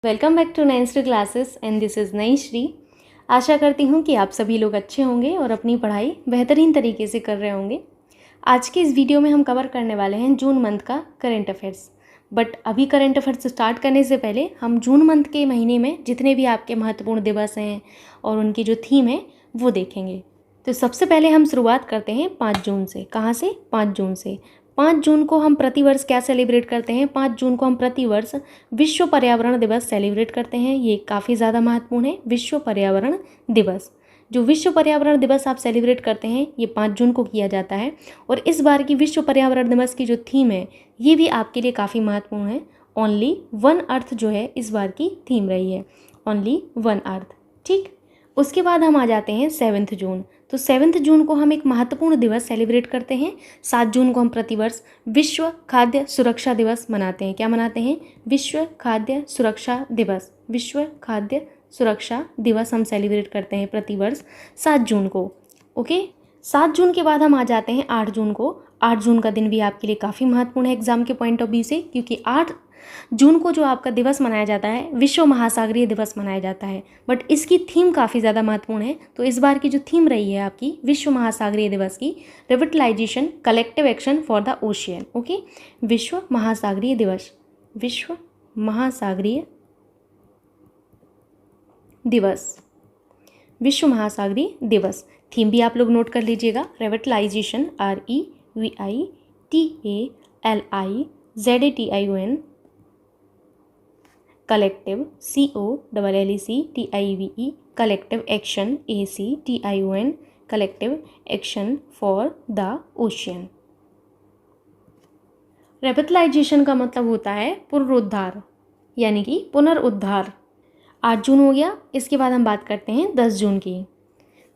Welcome back to 9th classes and this is Nai Shri. आशा करती हूँ कि आप सभी लोग अच्छे होंगे और अपनी पढ़ाई बेहतरीन तरीके से कर रहे होंगे। आज के इस वीडियो में हम कवर करने वाले हैं जून मंथ का करंट अफेयर्स। बट अभी करंट अफेयर्स स्टार्ट करने से पहले हम जून मंथ के महीने में जितने भी आपके महत्वपूर्ण दिवस हैं और उनकी जो थीम है वो देखेंगे। तो सबसे पहले हम शुरुआत करते हैं 5 जून से। कहाँ से? 5 जून से। 5 जून को हम प्रतिवर्ष क्या सेलिब्रेट करते हैं? 5 जून को हम प्रतिवर्ष विश्व पर्यावरण दिवस सेलिब्रेट करते हैं। ये काफ़ी ज़्यादा महत्वपूर्ण है, विश्व पर्यावरण दिवस। जो विश्व पर्यावरण दिवस आप सेलिब्रेट करते हैं ये 5 जून को किया जाता है। और इस बार की विश्व पर्यावरण दिवस की जो थीम है ये भी आपके लिए काफ़ी महत्वपूर्ण है। ओनली वन अर्थ जो है इस बार की थीम रही है, ओनली वन अर्थ। ठीक, उसके बाद हम आ जाते हैं 7 जून। तो 7 जून को हम एक महत्वपूर्ण दिवस सेलिब्रेट करते हैं। 7 जून को हम प्रतिवर्ष विश्व खाद्य सुरक्षा दिवस मनाते हैं। क्या मनाते हैं? विश्व खाद्य सुरक्षा दिवस। विश्व खाद्य सुरक्षा दिवस हम सेलिब्रेट करते हैं प्रतिवर्ष 7 जून को। ओके, 7 जून के बाद हम आ जाते हैं 8 जून को। 8 जून का दिन भी आपके लिए काफ़ी महत्वपूर्ण है एग्जाम के पॉइंट ऑफ व्यू से, क्योंकि 8 जून को जो आपका दिवस मनाया जाता है विश्व महासागरीय दिवस मनाया जाता है। बट इसकी थीम काफ़ी ज़्यादा महत्वपूर्ण है। तो इस बार की जो थीम रही है आपकी विश्व महासागरीय दिवस की, revitalization collective action for the ocean. Okay, विश्व महासागरीय दिवस, विश्व महासागरीय दिवस, विश्व महासागरीय दिवस। थीम भी आप लोग नोट कर लीजिएगा, revitalization REVITALIZATION collective COLLECTIVE collective action ACTION collective action for the ocean. Revitalization का मतलब होता है पुनरुद्धार, यानी कि पुनरुद्धार। 8 जून हो गया। इसके बाद हम बात करते हैं 10 जून की।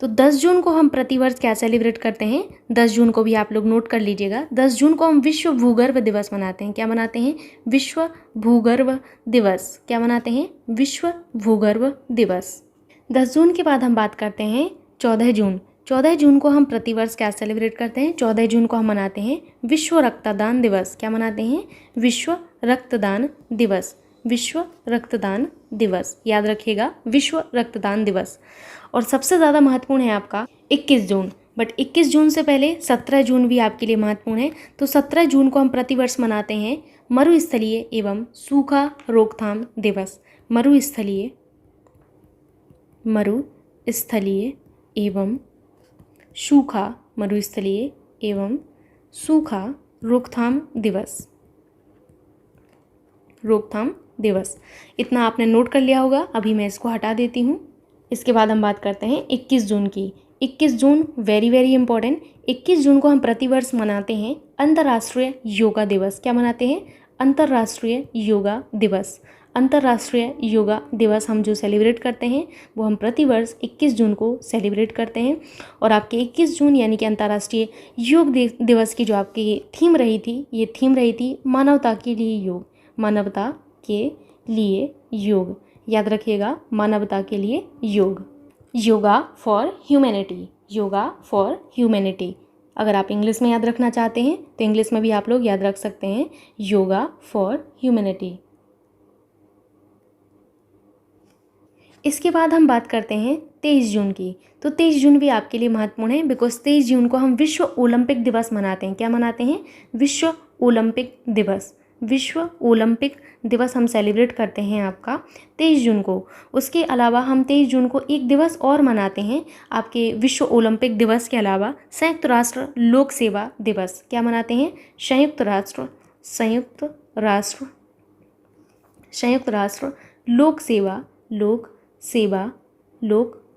तो 10 जून को हम प्रतिवर्ष क्या सेलिब्रेट करते हैं? 10 जून को भी आप लोग नोट कर लीजिएगा। 10 जून को हम विश्व भूगर्भ दिवस मनाते हैं। क्या मनाते हैं? विश्व भूगर्भ दिवस। क्या मनाते हैं? विश्व भूगर्भ दिवस। 10 जून के बाद हम बात करते हैं 14 जून। 14 जून को हम प्रतिवर्ष क्या सेलिब्रेट करते हैं? 14 जून को हम मनाते हैं विश्व रक्तदान दिवस। क्या मनाते हैं? विश्व रक्तदान दिवस। विश्व रक्तदान दिवस, याद रखिएगा, विश्व रक्तदान दिवस। और सबसे ज़्यादा महत्वपूर्ण है आपका 21 जून। बट 21 जून से पहले 17 जून भी आपके लिए महत्वपूर्ण है। तो 17 जून को हम प्रतिवर्ष मनाते हैं मरुस्थलीय एवं सूखा रोकथाम दिवस। मरुस्थलीय एवं सूखा, मरुस्थलीय एवं सूखा रोकथाम दिवस, रोकथाम दिवस। इतना आपने नोट कर लिया होगा। अभी मैं इसको हटा देती हूँ। इसके बाद हम बात करते हैं 21 जून की। 21 जून वेरी वेरी इंपॉर्टेंट। 21 जून को हम प्रतिवर्ष मनाते हैं अंतर्राष्ट्रीय योगा दिवस। क्या मनाते हैं? अंतर्राष्ट्रीय योगा दिवस। अंतर्राष्ट्रीय योगा दिवस हम जो सेलिब्रेट करते हैं वो हम प्रतिवर्ष 21 जून को सेलिब्रेट करते हैं। और आपके 21 जून यानी कि अंतर्राष्ट्रीय योग दिवस की जो आपकी थीम रही थी, ये थीम रही थी मानवता के लिए योग। मानवता के लिए योग, याद रखिएगा, मानवता के लिए योग। Yoga for humanity, yoga for humanity. अगर आप इंग्लिश में याद रखना चाहते हैं तो इंग्लिश में भी आप लोग याद रख सकते हैं, योगा फॉर ह्यूमैनिटी। इसके बाद हम बात करते हैं 23 जून की। तो 23 जून भी आपके लिए महत्वपूर्ण है, बिकॉज 23 जून को हम विश्व ओलंपिक दिवस मनाते हैं। क्या मनाते हैं? विश्व ओलंपिक दिवस। विश्व ओलंपिक दिवस हम सेलिब्रेट करते हैं आपका 23 जून को। उसके अलावा हम 23 जून को एक दिवस और मनाते हैं आपके विश्व ओलंपिक दिवस के अलावा, संयुक्त राष्ट्र लोक सेवा दिवस। क्या मनाते हैं? संयुक्त राष्ट्र लोक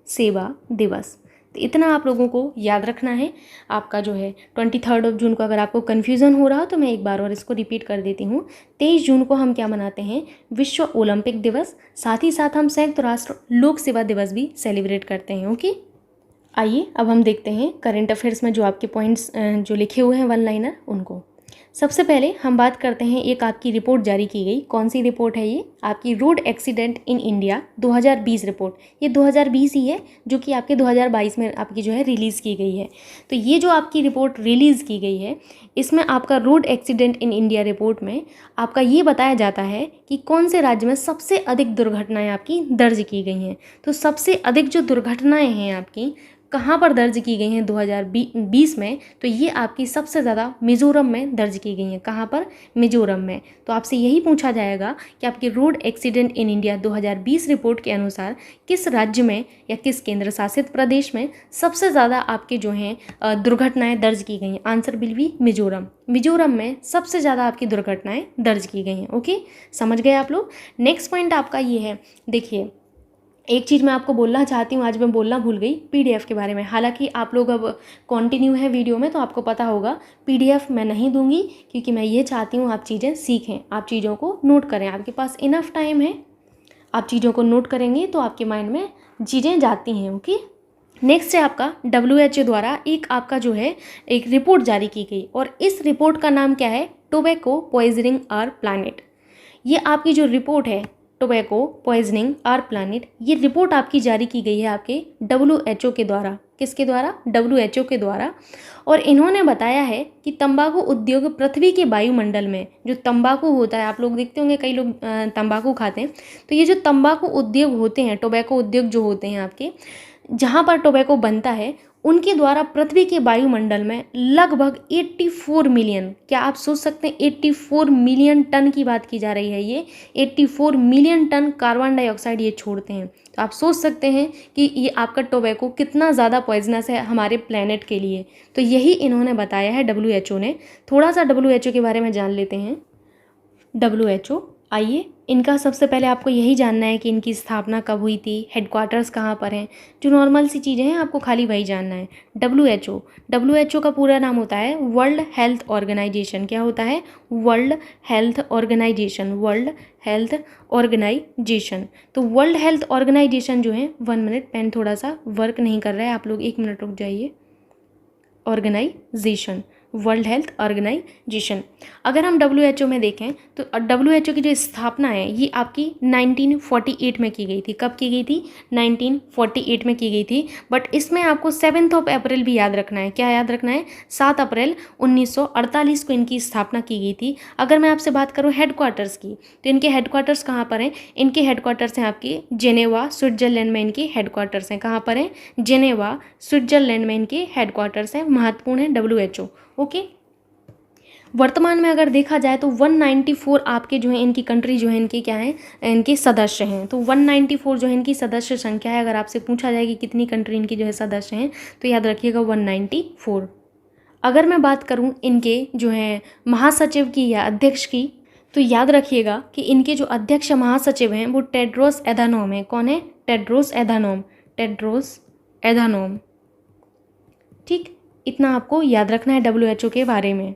सेवा दिवस। तो इतना आप लोगों को याद रखना है। आपका जो है 23 जून को अगर आपको कन्फ्यूज़न हो रहा हो तो मैं एक बार और इसको रिपीट कर देती हूँ। 23 जून को हम क्या मनाते हैं? विश्व ओलंपिक दिवस। साथ ही साथ हम संयुक्त राष्ट्र लोक सेवा दिवस भी सेलिब्रेट करते हैं। ओके, आइए अब हम देखते हैं करंट अफेयर्स में जो आपके पॉइंट्स जो लिखे हुए हैं वन लाइनर उनको। सबसे पहले हम बात करते हैं, एक आपकी रिपोर्ट जारी की गई। कौन सी रिपोर्ट है ये? आपकी road accident in India 2020 report. ये 2020 ही है जो कि आपके 2022 में आपकी जो है रिलीज़ की गई है। तो ये जो आपकी रिपोर्ट रिलीज़ की गई है, इसमें आपका road accident in India report में आपका ये बताया जाता है कि कौन से राज्य में सबसे अधिक दुर्घटनाएँ आपकी दर्ज की गई हैं। तो सबसे अधिक जो दुर्घटनाएँ हैं आपकी कहाँ पर दर्ज की गई हैं 2020 में, तो ये आपकी सबसे ज़्यादा मिज़ोरम में दर्ज की गई हैं। कहाँ पर? मिज़ोरम में। तो आपसे यही पूछा जाएगा कि आपकी road accident in India 2020 report के अनुसार किस राज्य में या किस केंद्र शासित प्रदेश में सबसे ज़्यादा आपके जो हैं दुर्घटनाएं दर्ज की गई हैं। Answer will be Mizoram. Mizoram में सबसे ज़्यादा आपकी दुर्घटनाएं दर्ज की गई हैं। ओके, समझ गए आप लोग। नेक्स्ट पॉइंट आपका ये है, देखिए एक चीज़ मैं आपको बोलना चाहती हूँ, आज मैं बोलना भूल गई पीडीएफ के बारे में। हालांकि आप लोग अब कंटिन्यू है वीडियो में तो आपको पता होगा, पीडीएफ मैं नहीं दूंगी क्योंकि मैं ये चाहती हूँ आप चीज़ें सीखें, आप चीज़ों को नोट करें। आपके पास इनफ टाइम है, आप चीज़ों को नोट करेंगे तो आपके माइंड में चीज़ें जाती हैं। ओके, नेक्स्ट है आपका WHO द्वारा एक आपका जो है एक रिपोर्ट जारी की गई और इस रिपोर्ट का नाम क्या है? Tobacco poisoning our planet. ये आपकी जो रिपोर्ट है टोबैको पॉइजनिंग आवर प्लानिट, ये रिपोर्ट आपकी जारी की गई है आपके WHO के द्वारा। किसके द्वारा? WHO के द्वारा। और इन्होंने बताया है कि तंबाकू उद्योग पृथ्वी के वायुमंडल में, जो तंबाकू होता है, आप लोग देखते होंगे कई लोग तंबाकू खाते हैं, तो ये जो तंबाकू उद्योग होते हैं, टोबैको उद्योग जो होते हैं आपके, जहाँ पर टोबैको बनता है, उनके द्वारा पृथ्वी के वायुमंडल में लगभग 84 मिलियन, क्या आप सोच सकते हैं 84 मिलियन टन की बात की जा रही है। ये 84 मिलियन टन कार्बन डाइऑक्साइड ये छोड़ते हैं। तो आप सोच सकते हैं कि ये आपका टोबैको कितना ज़्यादा पॉइजनस है हमारे प्लेनेट के लिए। तो यही इन्होंने बताया है WHO ने। थोड़ा सा WHO के बारे में जान लेते हैं। WHO, आइए, इनका सबसे पहले आपको यही जानना है कि इनकी स्थापना कब हुई थी, हेडक्वार्टर्स कहाँ पर हैं, जो नॉर्मल सी चीज़ें हैं आपको खाली वही जानना है। WHO का पूरा नाम होता है वर्ल्ड हेल्थ ऑर्गेनाइजेशन। क्या होता है? World health organization. World health organization. तो वर्ल्ड हेल्थ ऑर्गेनाइजेशन जो है, 1 मिनट, पेन थोड़ा सा वर्क नहीं कर रहा है, आप लोग 1 मिनट रुक जाइए। Organization, world health organization. अगर हम WHO में देखें तो WHO की जो स्थापना है ये आपकी 1948 में की गई थी। कब की गई थी? 1948 में की गई थी। बट इसमें आपको 7 अप्रैल भी याद रखना है। क्या याद रखना है? 7 अप्रैल 1948 को इनकी स्थापना की गई थी। अगर मैं आपसे बात करूँ हेडक्वार्टर्स की, तो इनके हेडक्वार्टर्स कहाँ पर हैं? इनके हेडक्वार्टर्स हैं आपके जेनेवा, स्विट्जरलैंड में इनके हेडक्वार्टर्स हैं। कहाँ पर हैं? जेनेवा, स्विट्जरलैंड में इनके हेडक्वार्टर्स हैं। महत्वपूर्ण है WHO। ओके, वर्तमान में अगर देखा जाए तो 194 आपके जो है इनकी कंट्री जो है इनके क्या हैं, इनके सदस्य हैं। तो 194 जो है इनकी सदस्य संख्या है। अगर आपसे पूछा जाए कि कितनी कंट्री इनकी जो है सदस्य हैं, तो याद रखिएगा 194। अगर मैं बात करूं इनके जो है महासचिव की या अध्यक्ष की, तो याद रखिएगा कि इनके जो अध्यक्ष महासचिव हैं वो टेड्रोस एधानोम है। कौन है? Tedros Adhanom. Tedros Adhanom. ठीक, इतना आपको याद रखना है WHO के बारे में।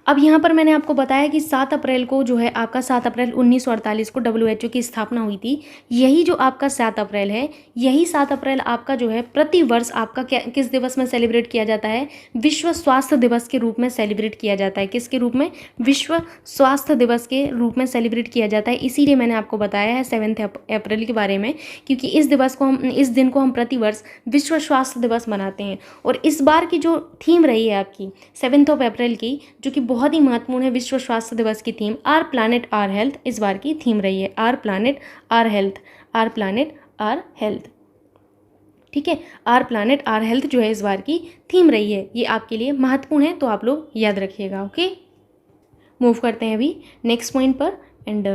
अब यहाँ पर मैंने आपको बताया कि 7 अप्रैल को जो है आपका 7 अप्रैल 1948 को WHO की स्थापना हुई थी। यही जो आपका 7 अप्रैल है, यही 7 अप्रैल आपका जो है प्रतिवर्ष आपका किस दिवस में सेलिब्रेट किया जाता है? विश्व स्वास्थ्य दिवस के रूप में सेलिब्रेट किया जाता है। किसके रूप में? विश्व स्वास्थ्य दिवस के रूप में सेलिब्रेट किया जाता है। इसीलिए मैंने आपको बताया है 7 अप्रैल के बारे में, क्योंकि इस दिन को हम प्रतिवर्ष विश्व स्वास्थ्य दिवस मनाते हैं। और इस बार की जो थीम रही है आपकी 7 अप्रैल की, जो कि बहुत ही महत्वपूर्ण है विश्व स्वास्थ्य दिवस की theme, our planet our health इस बार की थीम रही है। Our planet our health, our planet our health. ठीक है, आवर प्लैनेट आवर हेल्थ जो है इस बार की थीम रही है। ये आपके लिए महत्वपूर्ण है, तो आप लोग याद रखिएगा। ओके, मूव करते हैं अभी नेक्स्ट पॉइंट पर। एंड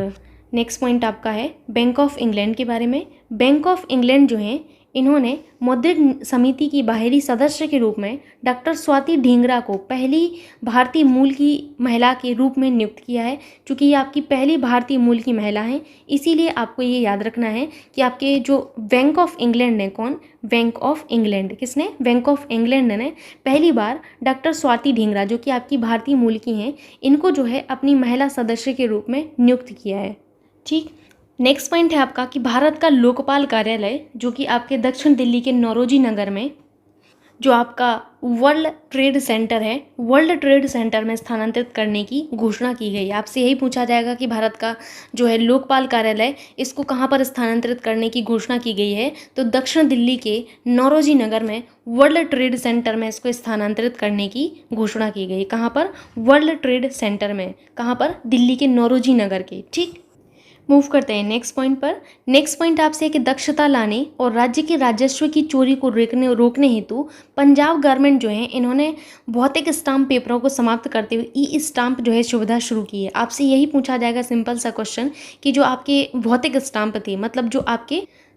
नेक्स्ट पॉइंट आपका है बैंक ऑफ इंग्लैंड के बारे में। बैंक ऑफ इंग्लैंड जो है इन्होंने मौद्रिक समिति की बाहरी सदस्य के रूप में डॉक्टर स्वाति ढींगरा को पहली भारतीय मूल की महिला के रूप में नियुक्त किया है। चूँकि ये आपकी पहली भारतीय मूल की महिला हैं, इसीलिए आपको ये याद रखना है कि आपके जो बैंक ऑफ इंग्लैंड ने, कौन? Bank of England. किसने? बैंक ऑफ इंग्लैंड ने पहली बार डॉक्टर स्वाति ढींगरा, जो कि आपकी भारतीय मूल की हैं, इनको जो है अपनी महिला सदस्य के रूप में नियुक्त किया है। ठीक, नेक्स्ट पॉइंट है आपका कि भारत का लोकपाल कार्यालय, जो कि आपके दक्षिण दिल्ली के नौरोजी नगर में जो आपका वर्ल्ड ट्रेड सेंटर है, वर्ल्ड ट्रेड सेंटर में स्थानांतरित करने की घोषणा की गई है। आपसे यही पूछा जाएगा कि भारत का जो है लोकपाल कार्यालय, इसको कहाँ पर स्थानांतरित करने की घोषणा की गई है, तो दक्षिण दिल्ली के नौरोजी नगर में वर्ल्ड ट्रेड सेंटर में इसको स्थानांतरित करने की घोषणा की गई। कहाँ पर? वर्ल्ड ट्रेड सेंटर में। कहाँ पर? दिल्ली के नौरोजी नगर के। ठीक, मूव करते हैं नेक्स्ट पॉइंट पर। नेक्स्ट पॉइंट आपसे है कि दक्षता लाने और राज्य के राजस्व की चोरी को रोकने हेतु पंजाब गवर्नमेंट जो है, इन्होंने भौतिक स्टाम्प पेपरों को समाप्त करते हुए ई स्टाम्प जो है सुविधा शुरू की है। आपसे यही पूछा जाएगा सिंपल सा क्वेश्चन कि जो आपके भौतिक स्टाम्प थे, मतलब जो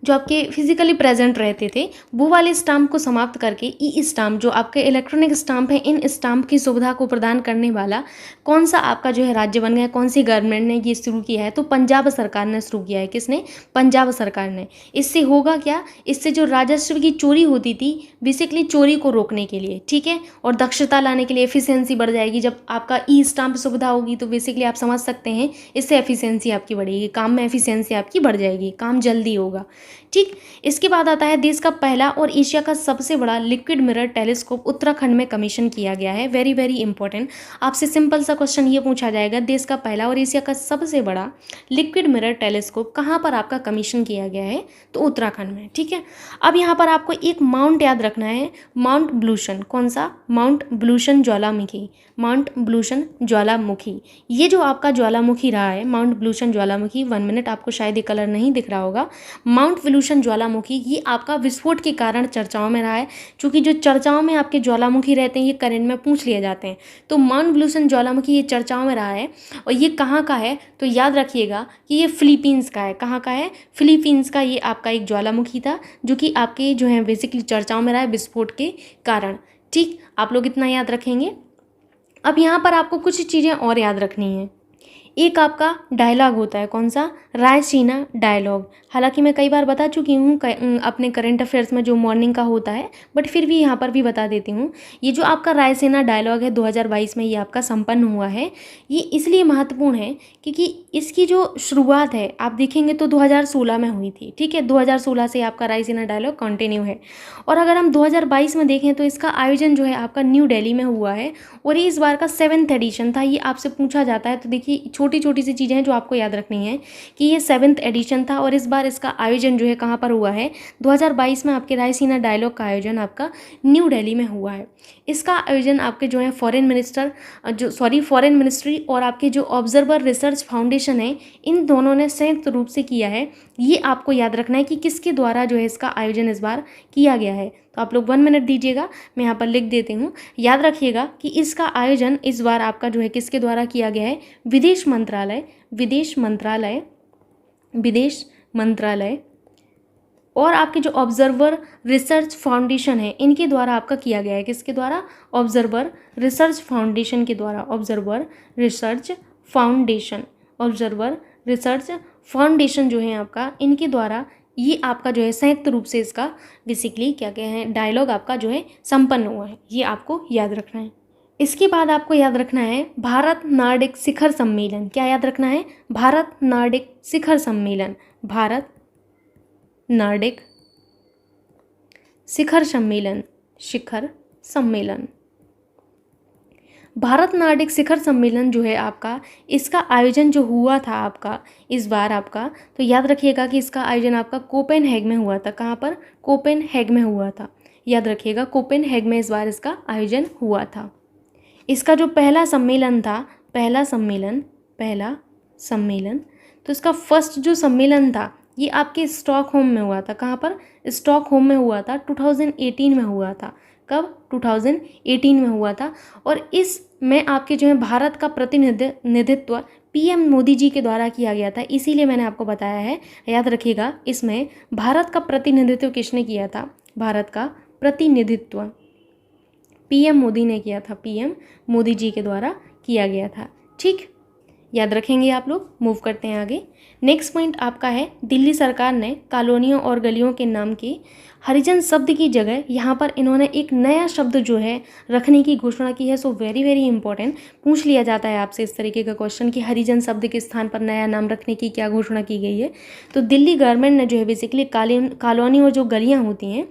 आपके फिजिकली प्रेजेंट रहते थे, वो वाले स्टाम्प को समाप्त करके ई स्टाम्प, जो आपके इलेक्ट्रॉनिक स्टाम्प है, इन स्टाम्प की सुविधा को प्रदान करने वाला कौन सा आपका जो है राज्य बन गया, कौन सी गवर्नमेंट ने ये शुरू किया है? तो पंजाब सरकार ने शुरू किया है। किसने? पंजाब सरकार ने। इससे होगा क्या? इससे जो राजस्व की चोरी होती थी, बेसिकली चोरी को रोकने के लिए, ठीक है, और दक्षता लाने के लिए, एफिशिएंसी बढ़ जाएगी। जब आपका ई स्टाम्प सुविधा होगी तो बेसिकली आप समझ सकते हैं इससे एफिशिएंसी आपकी बढ़ेगी, काम में एफिशिएंसी आपकी बढ़ जाएगी, काम जल्दी होगा। ठीक, इसके बाद आता है देश का पहला और एशिया का सबसे बड़ा लिक्विड मिरर टेलीस्कोप उत्तराखंड में कमीशन किया गया है। वेरी वेरी इंपॉर्टेंट, आपसे सिंपल सा क्वेश्चन ये पूछा जाएगा, देश का पहला और एशिया का सबसे बड़ा लिक्विड मिरर टेलीस्कोप कहाँ पर आपका कमीशन किया गया है? तो उत्तराखंड में। ठीक है, अब यहाँ पर आपको एक माउंट याद रखना है, माउंट ब्लूशन। कौन सा? माउंट ब्लूशन ज्वालामुखी। माउंट ब्लूशन ज्वालामुखी, ये जो आपका ज्वालामुखी रहा है, माउंट ब्लूशन ज्वालामुखी, 1 मिनट, आपको शायद ये कलर नहीं दिख रहा होगा। माउंट ब्लूशन ज्वालामुखी ये आपका विस्फोट के कारण चर्चाओं में रहा है, क्योंकि जो चर्चाओं में आपके ज्वालामुखी रहते हैं ये करंट में पूछ लिए जाते हैं। तो माउंट ब्लूशन ज्वालामुखी ये चर्चाओं में रहा है, और ये कहाँ का है? तो याद रखिएगा कि ये फिलीपींस का है। कहाँ का है? फिलीपींस का ये आपका एक ज्वालामुखी था, जो कि आपके जो है बेसिकली चर्चाओं में रहा है विस्फोट के कारण। ठीक, आप लोग इतना याद रखेंगे। अब यहाँ पर आपको कुछ चीज़ें और याद रखनी है। एक आपका डायलॉग होता है, कौन सा? रायसीना डायलॉग। हालांकि मैं कई बार बता चुकी हूँ अपने करंट अफेयर्स में जो मॉर्निंग का होता है, बट फिर भी यहाँ पर भी बता देती हूँ। ये जो आपका रायसीना डायलॉग है 2022 में ये आपका संपन्न हुआ है। ये इसलिए महत्वपूर्ण है क्योंकि इसकी जो शुरुआत है आप देखेंगे तो 2016 में हुई थी। ठीक है, 2016 से आपका रायसीना डायलॉग कंटिन्यू है। और अगर हम 2022 में देखें तो इसका आयोजन जो है आपका न्यू दिल्ली में हुआ है, और ये इस बार का 7th एडिशन था। ये आपसे पूछा जाता है, तो देखिए छोटी छोटी सी चीज़ें हैं जो आपको याद रखनी है कि ये 7th एडिशन था, और इस बार इसका आयोजन जो है कहाँ पर हुआ है? 2022 में आपके रायसीना डायलॉग का आयोजन आपका न्यू दिल्ली में हुआ है। इसका आयोजन आपके जो है फॉरेन मिनिस्ट्री और आपके जो ऑब्जर्वर रिसर्च फाउंडेशन है, इन दोनों ने संयुक्त रूप से किया है। ये आपको याद रखना है कि किसके द्वारा जो है इसका आयोजन इस बार किया गया है। तो आप लोग 1 मिनट दीजिएगा, मैं यहाँ पर लिख देती हूँ। याद रखिएगा कि इसका आयोजन इस बार आपका जो है किसके द्वारा किया गया है? विदेश मंत्रालय और आपके जो ऑब्जर्वर रिसर्च फाउंडेशन है, इनके द्वारा आपका किया गया है। किसके द्वारा? ऑब्जर्वर रिसर्च फाउंडेशन के द्वारा। ऑब्जर्वर रिसर्च फाउंडेशन जो है आपका, इनके द्वारा ये आपका जो है संयुक्त रूप से इसका बेसिकली क्या कहते हैं डायलॉग आपका जो है संपन्न हुआ है। ये आपको याद रखना है। इसके बाद आपको याद रखना है भारत नार्डिक शिखर सम्मेलन। क्या याद रखना है? भारत नार्डिक शिखर सम्मेलन। भारत नार्डिक शिखर सम्मेलन। भारत नार्डिक शिखर सम्मेलन जो है आपका, इसका आयोजन जो हुआ था आपका इस बार आपका, तो याद रखिएगा कि इसका आयोजन आपका कोपेनहेग में हुआ था। कहाँ पर? कोपेनहेग में हुआ था। याद रखिएगा कोपेनहेग में इस बार इसका आयोजन हुआ था। इसका जो पहला सम्मेलन था, पहला सम्मेलन, तो इसका फर्स्ट जो सम्मेलन था ये आपके स्टॉकहोम में हुआ था। कहाँ पर? स्टॉकहोम में हुआ था। 2018 में हुआ था। कब? 2018 में हुआ था। और इसमें आपके जो है भारत का प्रतिनिधित्व पीएम मोदी जी के द्वारा किया गया था, इसीलिए मैंने आपको बताया है। याद रखिएगा इसमें भारत का प्रतिनिधित्व किसने किया था? भारत का प्रतिनिधित्व पीएम मोदी ने किया था, पीएम मोदी जी के द्वारा किया गया था। ठीक, याद रखेंगे आप लोग। मूव करते हैं आगे। नेक्स्ट पॉइंट आपका है दिल्ली सरकार ने कॉलोनियों और गलियों के नाम के हरिजन शब्द की जगह यहाँ पर इन्होंने एक नया शब्द जो है रखने की घोषणा की है। सो वेरी वेरी इंपॉर्टेंट, पूछ लिया जाता है आपसे इस तरीके का क्वेश्चन कि हरिजन शब्द के स्थान पर नया नाम रखने की क्या घोषणा की गई है। तो दिल्ली गवर्नमेंट ने जो है बेसिकली कॉलोनी और जो गलियाँ होती हैं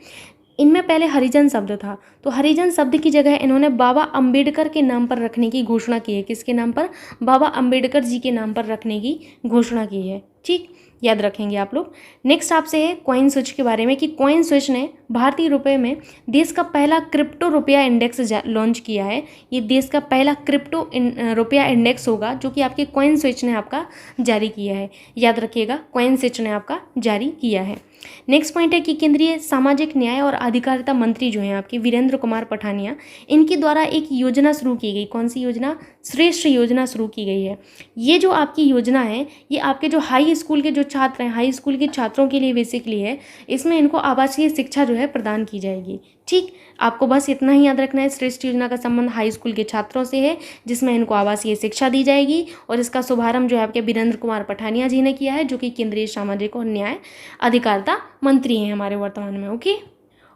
इनमें पहले हरिजन शब्द था, तो हरिजन शब्द की जगह इन्होंने बाबा अंबेडकर के नाम पर रखने की घोषणा की है। किसके नाम पर? बाबा अंबेडकर जी के नाम पर रखने की घोषणा की है। ठीक, याद रखेंगे आप लोग। नेक्स्ट आपसे है कॉइन स्विच के बारे में कि कॉइन स्विच ने भारतीय रुपए में देश का पहला क्रिप्टो रुपया इंडेक्स लॉन्च किया है। ये देश का पहला क्रिप्टो रुपया इंडेक्स होगा जो कि आपके कॉइन स्विच ने आपका जारी किया है। याद रखिएगा, कॉइन स्विच ने आपका जारी किया है। नेक्स्ट पॉइंट है कि केंद्रीय सामाजिक न्याय और अधिकारिता मंत्री जो हैं आपके वीरेंद्र कुमार पठानिया, इनके द्वारा एक योजना शुरू की गई। कौन सी योजना? श्रेष्ठ योजना शुरू की गई है। ये जो आपकी योजना है ये आपके जो हाई स्कूल के जो छात्र हैं, हाई स्कूल के छात्रों के लिए बेसिकली है। इसमें इनको आवासीय शिक्षा जो है प्रदान की जाएगी। ठीक, आपको बस इतना ही याद रखना है, श्रेष्ठ योजना का संबंध हाई स्कूल के छात्रों से है जिसमें इनको आवासीय शिक्षा दी जाएगी और इसका शुभारंभ जो है आपके वीरेंद्र कुमार पठानिया जी ने किया है, जो कि केंद्रीय सामाजिक और न्याय अधिकारिता मंत्री हैं हमारे वर्तमान में। ओके,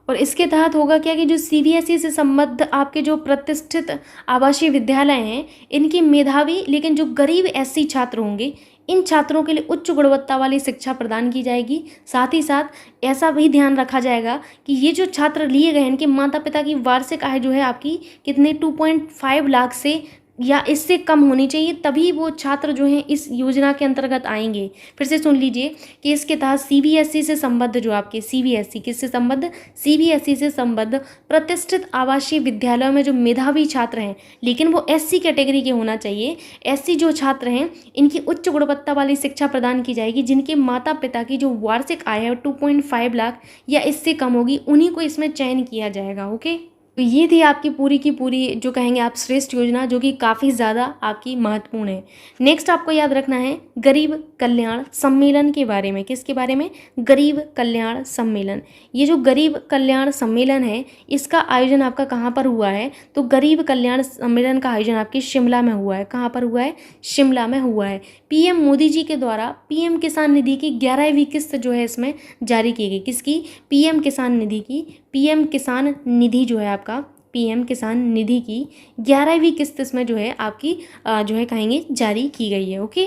और इसके तहत होगा क्या कि जो सीबीएसई से संबद्ध आपके जो प्रतिष्ठित आवासीय विद्यालय हैं, इनकी मेधावी लेकिन जो गरीब एससी छात्र होंगे, इन छात्रों के लिए उच्च गुणवत्ता वाली शिक्षा प्रदान की जाएगी। साथ ही साथ ऐसा भी ध्यान रखा जाएगा कि ये जो छात्र लिए गए इनके माता पिता की वार्षिक आय जो है आपकी कितने 2.5 लाख से या इससे कम होनी चाहिए, तभी वो छात्र जो हैं इस योजना के अंतर्गत आएंगे। फिर से सुन लीजिए कि इसके तहत सीबीएसई से संबद्ध जो आपके सीबीएसई किससे संबद्ध? सीबीएसई से संबद्ध प्रतिष्ठित आवासीय विद्यालयों में जो मेधावी छात्र हैं लेकिन वो एससी कैटेगरी के होना चाहिए, एससी जो छात्र हैं इनकी उच्च गुणवत्ता वाली शिक्षा प्रदान की जाएगी। जिनके माता पिता की जो वार्षिक आय है 2.5 लाख या इससे कम होगी, उन्हीं को इसमें चयन किया जाएगा। ओके, तो ये थी आपकी पूरी की पूरी जो कहेंगे आप श्रेष्ठ योजना, जो कि काफ़ी ज़्यादा आपकी महत्वपूर्ण है। नेक्स्ट आपको याद रखना है गरीब कल्याण सम्मेलन के बारे में। किसके बारे में? गरीब कल्याण सम्मेलन। ये जो गरीब कल्याण सम्मेलन है इसका आयोजन आपका कहाँ पर हुआ है? तो गरीब कल्याण सम्मेलन का आयोजन आपके शिमला में हुआ है। कहाँ पर हुआ है? शिमला में हुआ है। पीएम मोदी जी के द्वारा पीएम किसान निधि की 11वीं किस्त जो है इसमें जारी की गई। किसकी? पीएम किसान निधि की। पीएम किसान निधि जो है आपका पीएम किसान निधि की 11वीं किस्त इसमें जो है आपकी जो है कहेंगे जारी की गई है। ओके,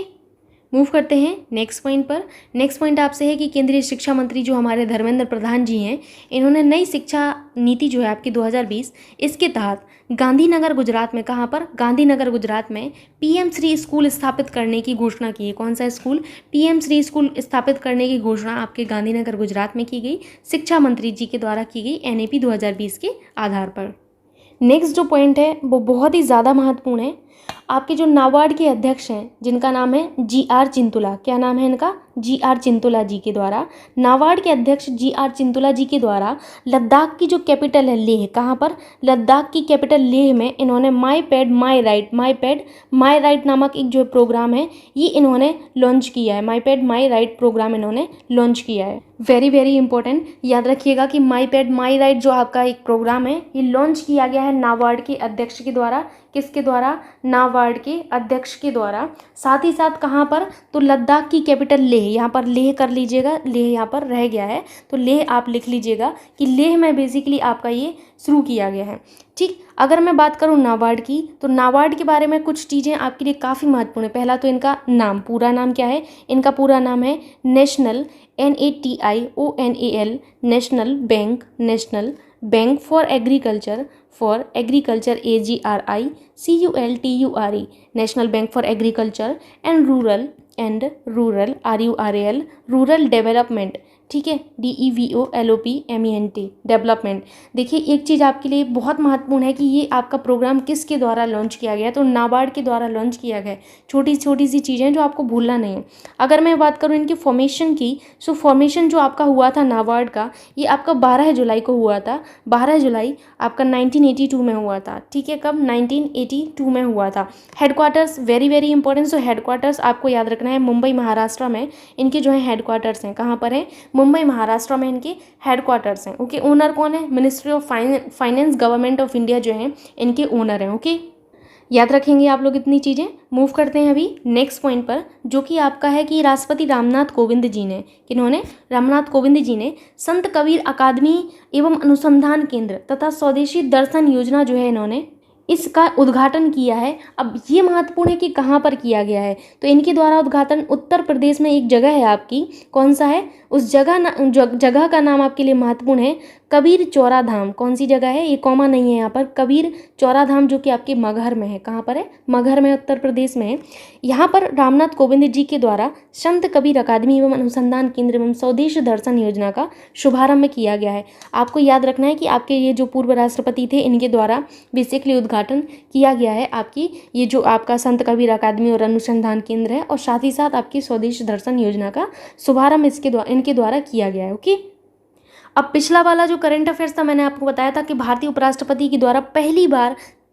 मूव करते हैं नेक्स्ट पॉइंट पर। नेक्स्ट पॉइंट आपसे है कि केंद्रीय शिक्षा मंत्री जो हमारे धर्मेंद्र प्रधान जी हैं, इन्होंने नई शिक्षा नीति जो है आपकी 2020 इसके तहत गांधीनगर गुजरात में, कहाँ पर? गांधीनगर गुजरात में पीएम श्री स्कूल स्थापित करने की घोषणा की है। कौन सा स्कूल? पीएम श्री स्कूल स्थापित करने की घोषणा आपके गांधीनगर गुजरात में की गई, शिक्षा मंत्री जी के द्वारा की गई एनईपी 2020 के आधार पर। नेक्स्ट जो पॉइंट है वो बहुत ही ज़्यादा महत्वपूर्ण है। आपके जो नाबार्ड के अध्यक्ष हैं जिनका नाम है जीआर चिंतुला, क्या नाम है इनका? जीआर चिंतुला जी के द्वारा, नाबार्ड के अध्यक्ष जीआर चिंतुला जी के द्वारा लद्दाख की जो कैपिटल है लेह, कहाँ पर? लद्दाख की कैपिटल लेह में इन्होंने माई पैड माई राइट नामक एक जो प्रोग्राम है ये इन्होंने लॉन्च किया है। माई पैड माई राइट प्रोग्राम इन्होंने लॉन्च किया है। वेरी वेरी इंपॉर्टेंट, याद रखिएगा कि माई पैड माई राइट जो आपका एक प्रोग्राम है ये लॉन्च किया गया है नाबार्ड के अध्यक्ष के द्वारा। किसके द्वारा? नाबार्ड के अध्यक्ष के द्वारा। साथ ही साथ कहाँ पर? तो लद्दाख की कैपिटल लेह, यहाँ पर लेह कर लीजिएगा, लेह यहाँ पर रह गया है तो लेह आप लिख लीजिएगा कि लेह में बेसिकली आपका ये शुरू किया गया है। ठीक, अगर मैं बात करूँ नाबार्ड की तो नाबार्ड के बारे में कुछ चीज़ें आपके लिए काफ़ी महत्वपूर्ण है। पहला तो इनका नाम, पूरा नाम क्या है? इनका पूरा नाम है national NATIONAL national bank for agriculture AGRICULTURE national bank for agriculture and rural RURAL rural development. ठीक है, DEVOLOPMENT डेवलपमेंट। देखिए एक चीज़ आपके लिए बहुत महत्वपूर्ण है कि ये आपका प्रोग्राम किसके द्वारा लॉन्च किया गया? तो नाबार्ड के द्वारा लॉन्च किया गया है। छोटी छोटी सी चीज़ें जो आपको भूलना नहीं है। अगर मैं बात करूँ इनकी फॉर्मेशन की, सो फॉर्मेशन जो आपका हुआ था नाबार्ड का, ये आपका 12 जुलाई को हुआ था। 12 जुलाई आपका 1982 में हुआ था। ठीक है, कब? 1982 में हुआ था। हेडक्वार्टर्स वेरी वेरी इंपॉर्टेंट, सो हेडक्वार्टर्स आपको याद रखना है मुंबई महाराष्ट्र में इनके जो है हेडक्वार्टर्स हैं। कहाँ पर है? मुंबई महाराष्ट्र में इनके हेडक्वार्टर्स हैं। ओके, ओनर कौन है? Ministry of finance government of India जो है इनके ओनर हैं। ओके, याद रखेंगे आप लोग इतनी चीज़ें। मूव करते हैं अभी नेक्स्ट पॉइंट पर, जो कि आपका है कि राष्ट्रपति रामनाथ कोविंद जी ने, किन्होंने? रामनाथ कोविंद जी ने संत कबीर अकादमी एवं अनुसंधान केंद्र तथा स्वदेशी दर्शन योजना जो है इन्होंने इसका उद्घाटन किया है। अब ये महत्वपूर्ण है कि कहाँ पर किया गया है, तो इनके द्वारा उद्घाटन उत्तर प्रदेश में एक जगह है आपकी, कौन सा है? उस जगह का नाम आपके लिए महत्वपूर्ण है कबीर चौरा धाम कौन सी जगह है, ये कॉमा नहीं है यहाँ पर, कबीर चौरा धाम जो कि आपके मगहर में है। कहाँ पर है? मगहर में, उत्तर प्रदेश में है। यहाँ पर रामनाथ कोविंद जी के द्वारा संत कबीर अकादमी एवं अनुसंधान केंद्र एवं स्वदेश दर्शन योजना का शुभारंभ किया गया है। आपको याद रखना है कि आपके ये जो पूर्व राष्ट्रपति थे इनके द्वारा बेसिकली उद्घाटन किया गया है आपकी ये जो आपका संत कबीर अकादमी और अनुसंधान केंद्र है, और साथ ही साथ आपकी स्वदेश दर्शन योजना का शुभारंभ इनके द्वारा किया गया है। ओके, अब पिछला वाला जो करंट अफेयर्स था मैंने आपको बताया था कि भारतीय उपराष्ट्रपति के द्वारा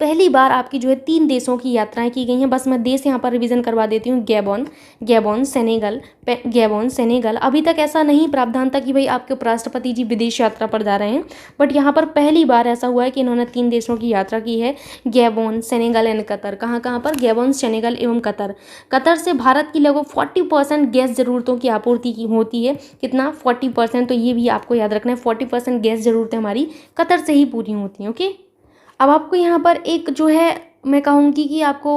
पहली बार आपकी जो है 3 देशों की यात्राएं की गई हैं। बस मैं देश यहाँ पर रिवीजन करवा देती हूँ। Gabon, Senegal. अभी तक ऐसा नहीं प्रावधान था कि भाई आपके उपराष्ट्रपति जी विदेश यात्रा पर जा रहे हैं, बट यहाँ पर पहली बार ऐसा हुआ है कि इन्होंने 3 देशों की यात्रा की है, गैबोन, सेनेगल एंड कतर। कहाँ पर? गैबोन, सेनेगल एवं कतर। कतर से भारत की लगभग 40% गैस ज़रूरतों की आपूर्ति की होती है। कितना? 40%। तो ये भी आपको याद रखना है, 40% गैस ज़रूरतें हमारी कतर से ही पूरी होती हैं। ओके, अब आपको यहाँ पर एक जो है मैं कहूँगी कि आपको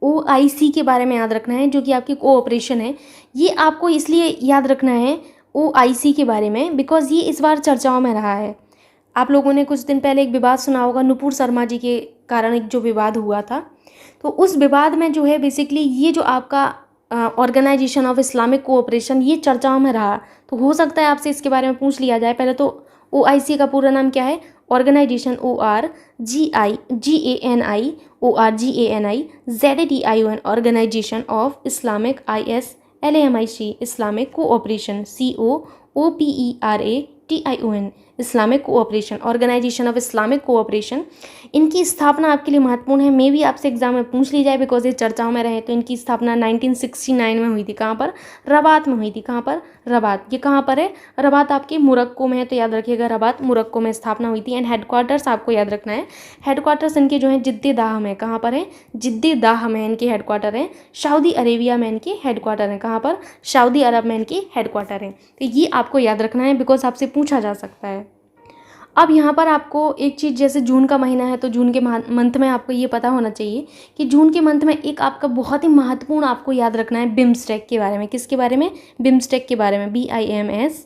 OIC के बारे में याद रखना है, जो कि आपकी कोऑपरेशन है। ये आपको इसलिए याद रखना है OIC के बारे में बिकॉज ये इस बार चर्चाओं में रहा है। आप लोगों ने कुछ दिन पहले एक विवाद सुना होगा, नुपुर शर्मा जी के कारण एक जो विवाद हुआ था, तो उस विवाद में जो है बेसिकली ये जो आपका ऑर्गेनाइजेशन ऑफ इस्लामिक कोऑपरेशन ये चर्चाओं में रहा। तो हो सकता है आपसे इसके बारे में पूछ लिया जाए। पहले तो OIC का पूरा नाम क्या है? Organization ORGANI organization of Islamic ISLAMIC Islamic cooperation COOPERATION Islamic cooperation, organization of Islamic cooperation. इनकी स्थापना आपके लिए महत्वपूर्ण है, मे भी आपसे एग्जाम में पूछ ली जाए बिकॉज ये चर्चाओं में रहे। तो इनकी स्थापना 1969 में हुई थी। कहाँ पर? रबात में हुई थी। कहाँ पर? रबात। ये कहाँ पर है? रबात आपके मोरक्को में है, तो याद रखिएगा रबात मोरक्को में स्थापना हुई थी। एंड हेडक्वार्टर्स आपको याद रखना है, हेडक्वार्टर्स इनके जो है जिद्देदाह में। कहाँ पर है? जिद्देदाह में इनके हेडक्वार्टर है। सऊदी अरेबिया में इनके हेडक्वार्टर है। कहाँ पर? सऊदी अरब में इनके हेडक्वार्टर है। तो ये आपको याद रखना है बिकॉज आपसे पूछा जा सकता है। अब यहाँ पर आपको एक चीज़, जैसे जून का महीना है तो जून के मंथ में आपको ये पता होना चाहिए कि जून के मंथ में एक आपका बहुत ही महत्वपूर्ण आपको याद रखना है बिम्स्टेक के बारे में। किसके बारे में? बिम्स्टेक के बारे में। BIMSTEC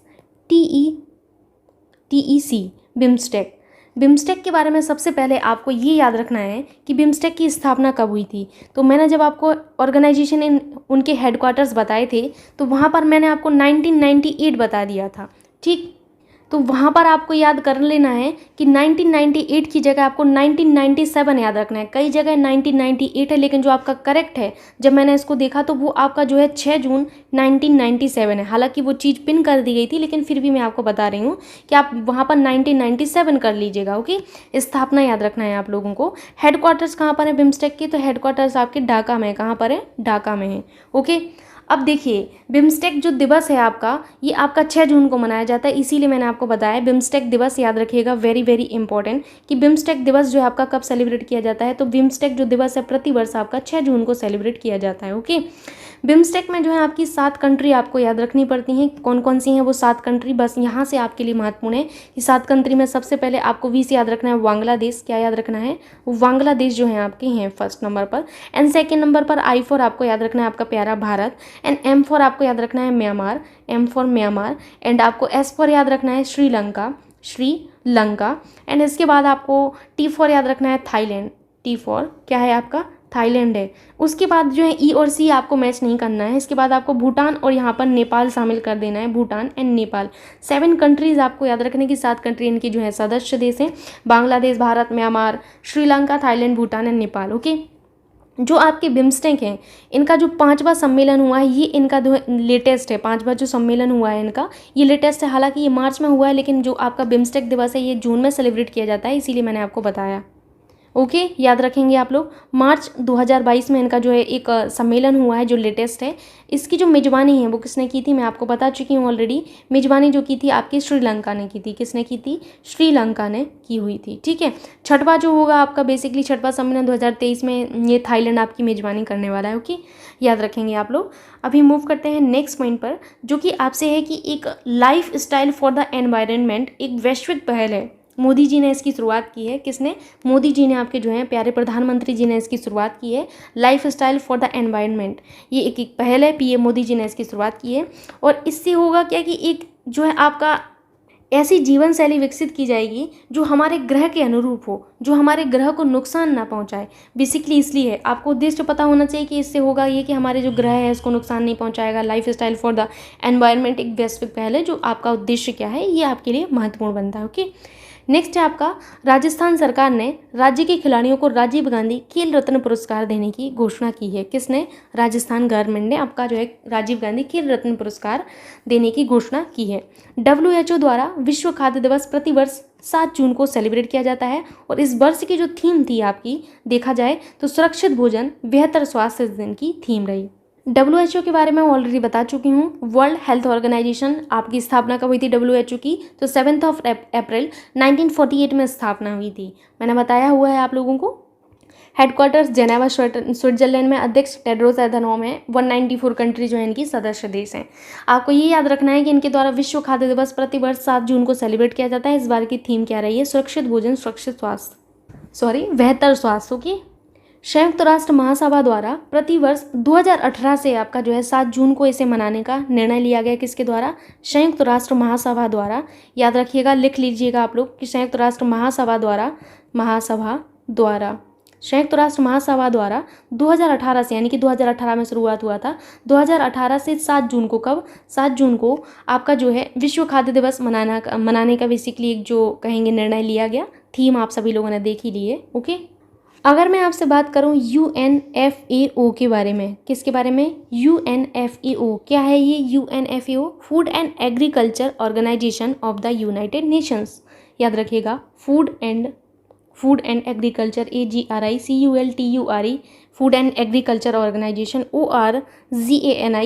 BIMSTEC. बिम्स्टेक के बारे में सबसे पहले आपको ये याद रखना है कि बिम्स्टेक की स्थापना कब हुई थी। तो मैंने जब आपको ऑर्गेनाइजेशन उनके हेडक्वार्टर्स बताए थे तो वहाँ पर मैंने आपको 1998 बता दिया था। ठीक, तो वहाँ पर आपको याद कर लेना है कि 1998 की जगह आपको 1997 याद रखना है। कई जगह 1998 है, लेकिन जो आपका करेक्ट है जब मैंने इसको देखा तो वो आपका जो है 6 जून 1997 है। हालांकि वो चीज़ पिन कर दी गई थी, लेकिन फिर भी मैं आपको बता रही हूँ कि आप वहाँ पर 1997 कर लीजिएगा। ओके, स्थापना याद रखना है आप लोगों को। हेडक्वार्टर्स कहाँ पर है बिम्स्टेक के? तो हेडक्वार्टर्स आपके ढाका में है। कहाँ पर है? ढाका में है। ओके, अब देखिए बिम्स्टेक जो दिवस है आपका, ये आपका 6 जून को मनाया जाता है, इसीलिए मैंने आपको बताया बिम्स्टेक दिवस याद रखिएगा। वेरी वेरी इंपॉर्टेंट कि बिम्स्टेक दिवस जो है आपका कब सेलिब्रेट किया जाता है। तो बिम्स्टेक जो दिवस है प्रतिवर्ष आपका 6 जून को सेलिब्रेट किया जाता है। ओके, बिम्स्टेक में जो है आपकी 7 कंट्री आपको याद रखनी पड़ती हैं। कौन कौन सी हैं वो 7 कंट्री? बस यहाँ से आपके लिए महत्वपूर्ण है कि 7 कंट्री में सबसे पहले आपको वी से याद रखना है बांग्लादेश। क्या याद रखना है? बांग्लादेश जो है आपके हैं फर्स्ट नंबर पर। एंड सेकेंड नंबर पर I फॉर आपको याद रखना है आपका प्यारा भारत। एंड M फॉर आपको याद रखना है Myanmar, M for Myanmar. And आपको S फॉर याद रखना है श्रीलंका। एंड इसके बाद आपको T फॉर याद रखना है थाईलैंड। T फॉर क्या है आपका? थाईलैंड है। उसके बाद जो है E और C आपको मैच नहीं करना है। इसके बाद आपको भूटान और यहाँ पर नेपाल शामिल कर देना है, भूटान एंड नेपाल। 7 कंट्रीज़ आपको याद रखने की, 7 कंट्री इनकी जो है सदस्य देश हैं, Bangladesh, Bharat, Myanmar, Sri Lanka, Thailand, Bhutan and Nepal. Okay, जो आपके बिम्स्टेक हैं इनका जो 5वां सम्मेलन हुआ है ये इनका जो लेटेस्ट है। 5वां जो सम्मेलन हुआ है इनका ये लेटेस्ट है। हालांकि ये मार्च में हुआ है, लेकिन जो आपका बिम्स्टेक दिवस है ये जून में सेलिब्रेट किया जाता है, इसीलिए मैंने आपको बताया। ओके, याद रखेंगे आप लोग। मार्च 2022 में इनका जो है एक सम्मेलन हुआ है जो लेटेस्ट है। इसकी जो मेज़बानी है वो किसने की थी मैं आपको बता चुकी हूँ ऑलरेडी। मेज़बानी जो की थी आपकी श्रीलंका ने की थी। किसने की थी? श्रीलंका ने की हुई थी। ठीक है, 6वां जो होगा आपका बेसिकली 6वां सम्मेलन 2023 में ये थाईलैंड आपकी मेज़बानी करने वाला है। ओके, याद रखेंगे आप लोग। अभी मूव करते हैं नेक्स्ट पॉइंट पर, जो कि आपसे है कि एक life style for the environment एक वैश्विक पहल है। मोदी जी ने इसकी शुरुआत की है। किसने? मोदी जी ने, आपके जो हैं प्यारे प्रधानमंत्री जी ने इसकी शुरुआत की है। Life style for the environment ये एक पहल है, PM मोदी जी ने इसकी शुरुआत की है। और इससे होगा क्या कि एक जो है आपका ऐसी जीवन शैली विकसित की जाएगी जो हमारे ग्रह के अनुरूप हो, जो हमारे ग्रह को नुकसान ना पहुंचाए। बेसिकली इसलिए है, आपको उद्देश्य पता होना चाहिए कि इससे होगा ये कि हमारे जो ग्रह है उसको नुकसान नहीं पहुंचाएगा। Life style for the environment एक वैश्विक पहल है, जो आपका उद्देश्य क्या है ये आपके लिए महत्वपूर्ण बनता है। ओके, नेक्स्ट है आपका, राजस्थान सरकार ने राज्य के खिलाड़ियों को राजीव गांधी खेल रत्न पुरस्कार देने की घोषणा की है। किसने? राजस्थान गवर्नमेंट ने आपका जो है राजीव गांधी खेल रत्न पुरस्कार देने की घोषणा की है। WHO द्वारा विश्व खाद्य दिवस प्रतिवर्ष 7 जून को सेलिब्रेट किया जाता है और इस वर्ष की जो थीम थी आपकी, देखा जाए तो सुरक्षित भोजन बेहतर स्वास्थ्य इस दिन की थीम रही। WHO के बारे में ऑलरेडी बता चुकी हूँ। वर्ल्ड हेल्थ ऑर्गेनाइजेशन आपकी स्थापना कब हुई थी WHO की? तो 7 अप्रैल 1948 में स्थापना हुई थी। मैंने बताया हुआ है आप लोगों को। हेडक्वार्टर्स जेनेवा स्विट्जरलैंड में। अध्यक्ष टेड्रोस एधानोम है। 194 कंट्री जो है इनकी सदस्य देश हैं। आपको ये याद रखना है कि इनके द्वारा विश्व खाद्य दिवस प्रतिवर्ष 7 जून को सेलिब्रेट किया जाता है। इस बार की थीम क्या रही है? सुरक्षित भोजन बेहतर स्वास्थ्य की। संयुक्त राष्ट्र महासभा द्वारा प्रतिवर्ष 2018 से आपका जो है 7 जून को इसे मनाने का निर्णय लिया गया। किसके द्वारा? संयुक्त राष्ट्र महासभा द्वारा। याद रखिएगा, लिख लीजिएगा आप लोग कि संयुक्त राष्ट्र महासभा द्वारा 2018 से, यानी कि 2018 में शुरुआत हुआ था। 2018 से 7 जून को, कब? 7 जून को आपका जो है विश्व खाद्य दिवस मनाने का बेसिकली एक जो कहेंगे निर्णय लिया गया। थीम आप सभी लोगों ने देख ही ली है। ओके, अगर मैं आपसे बात करूं UNFAO के बारे में, किसके बारे में? UNFAO क्या है ये? UNFAO food and agriculture organization of the United Nations. याद रखिएगा, food and agriculture AGRICULTURE food and agriculture organization ORGANIZATION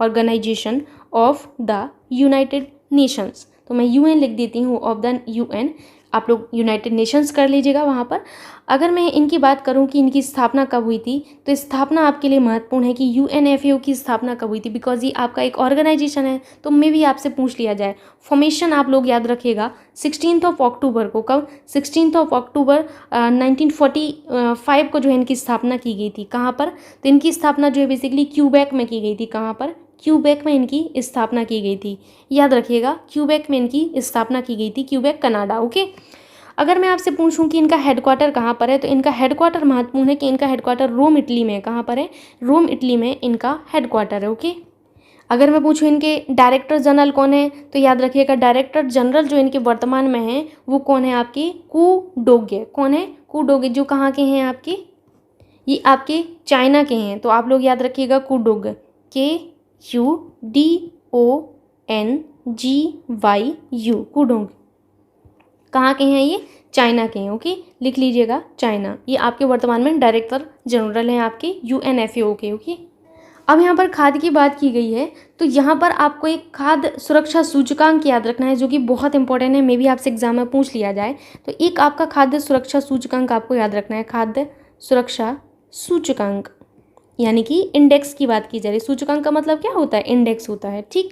organization of the United Nations. तो मैं UN लिख देती हूँ, ऑफ द UN, आप लोग यूनाइटेड नेशंस कर लीजिएगा वहाँ पर। अगर मैं इनकी बात करूँ कि इनकी स्थापना कब हुई थी, तो स्थापना आपके लिए महत्वपूर्ण है कि UNFAO की स्थापना कब हुई थी, बिकॉज ये आपका एक ऑर्गेनाइजेशन है। तो मे भी आपसे पूछ लिया जाए। फॉर्मेशन आप लोग याद रखिएगा 16 अक्टूबर को। कब? 16 अक्टूबर 1945 को जो है इनकी स्थापना की गई थी। कहाँ पर? तो इनकी स्थापना जो है बेसिकली क्यूबेक में की गई थी। कहाँ पर? क्यूबेक में इनकी स्थापना की गई थी। याद रखिएगा, क्यूबेक में इनकी स्थापना की गई थी, क्यूबेक कनाडा। ओके, अगर मैं आपसे पूछूं कि इनका हेडक्वार्टर कहाँ पर है, तो इनका हेडक्वार्टर महत्वपूर्ण है कि इनका हेडक्वार्टर रोम, इटली में है। कहाँ पर है? रोम, इटली में इनका हेडक्वार्टर है। ओके, अगर मैं पूछूं इनके डायरेक्टर जनरल कौन है, तो याद रखिएगा डायरेक्टर जनरल जो इनके वर्तमान में है वो कौन है? आपके कू डोगे। कौन है? कू डोगे, जो कहाँ के हैं आपके? ये आपके चाइना के हैं। तो आप लोग याद रखिएगा कू डोग, KUDONGYU, कुडोंग। कहाँ के हैं ये? चाइना के हैं। ओके, लिख लीजिएगा चाइना। ये आपके वर्तमान में डायरेक्टर जनरल हैं आपके UNFAO के। ओके, अब यहाँ पर खाद्य की बात की गई है, तो यहाँ पर आपको एक खाद्य सुरक्षा सूचकांक याद रखना है, जो कि बहुत इंपॉर्टेंट है। मे भी आपसे एग्जाम में पूछ लिया जाए। तो एक आपका खाद्य सुरक्षा सूचकांक आपको याद रखना है, खाद्य सुरक्षा सूचकांक, यानी कि इंडेक्स की बात की जा रही है। सूचकांक का मतलब क्या होता है? इंडेक्स होता है। ठीक,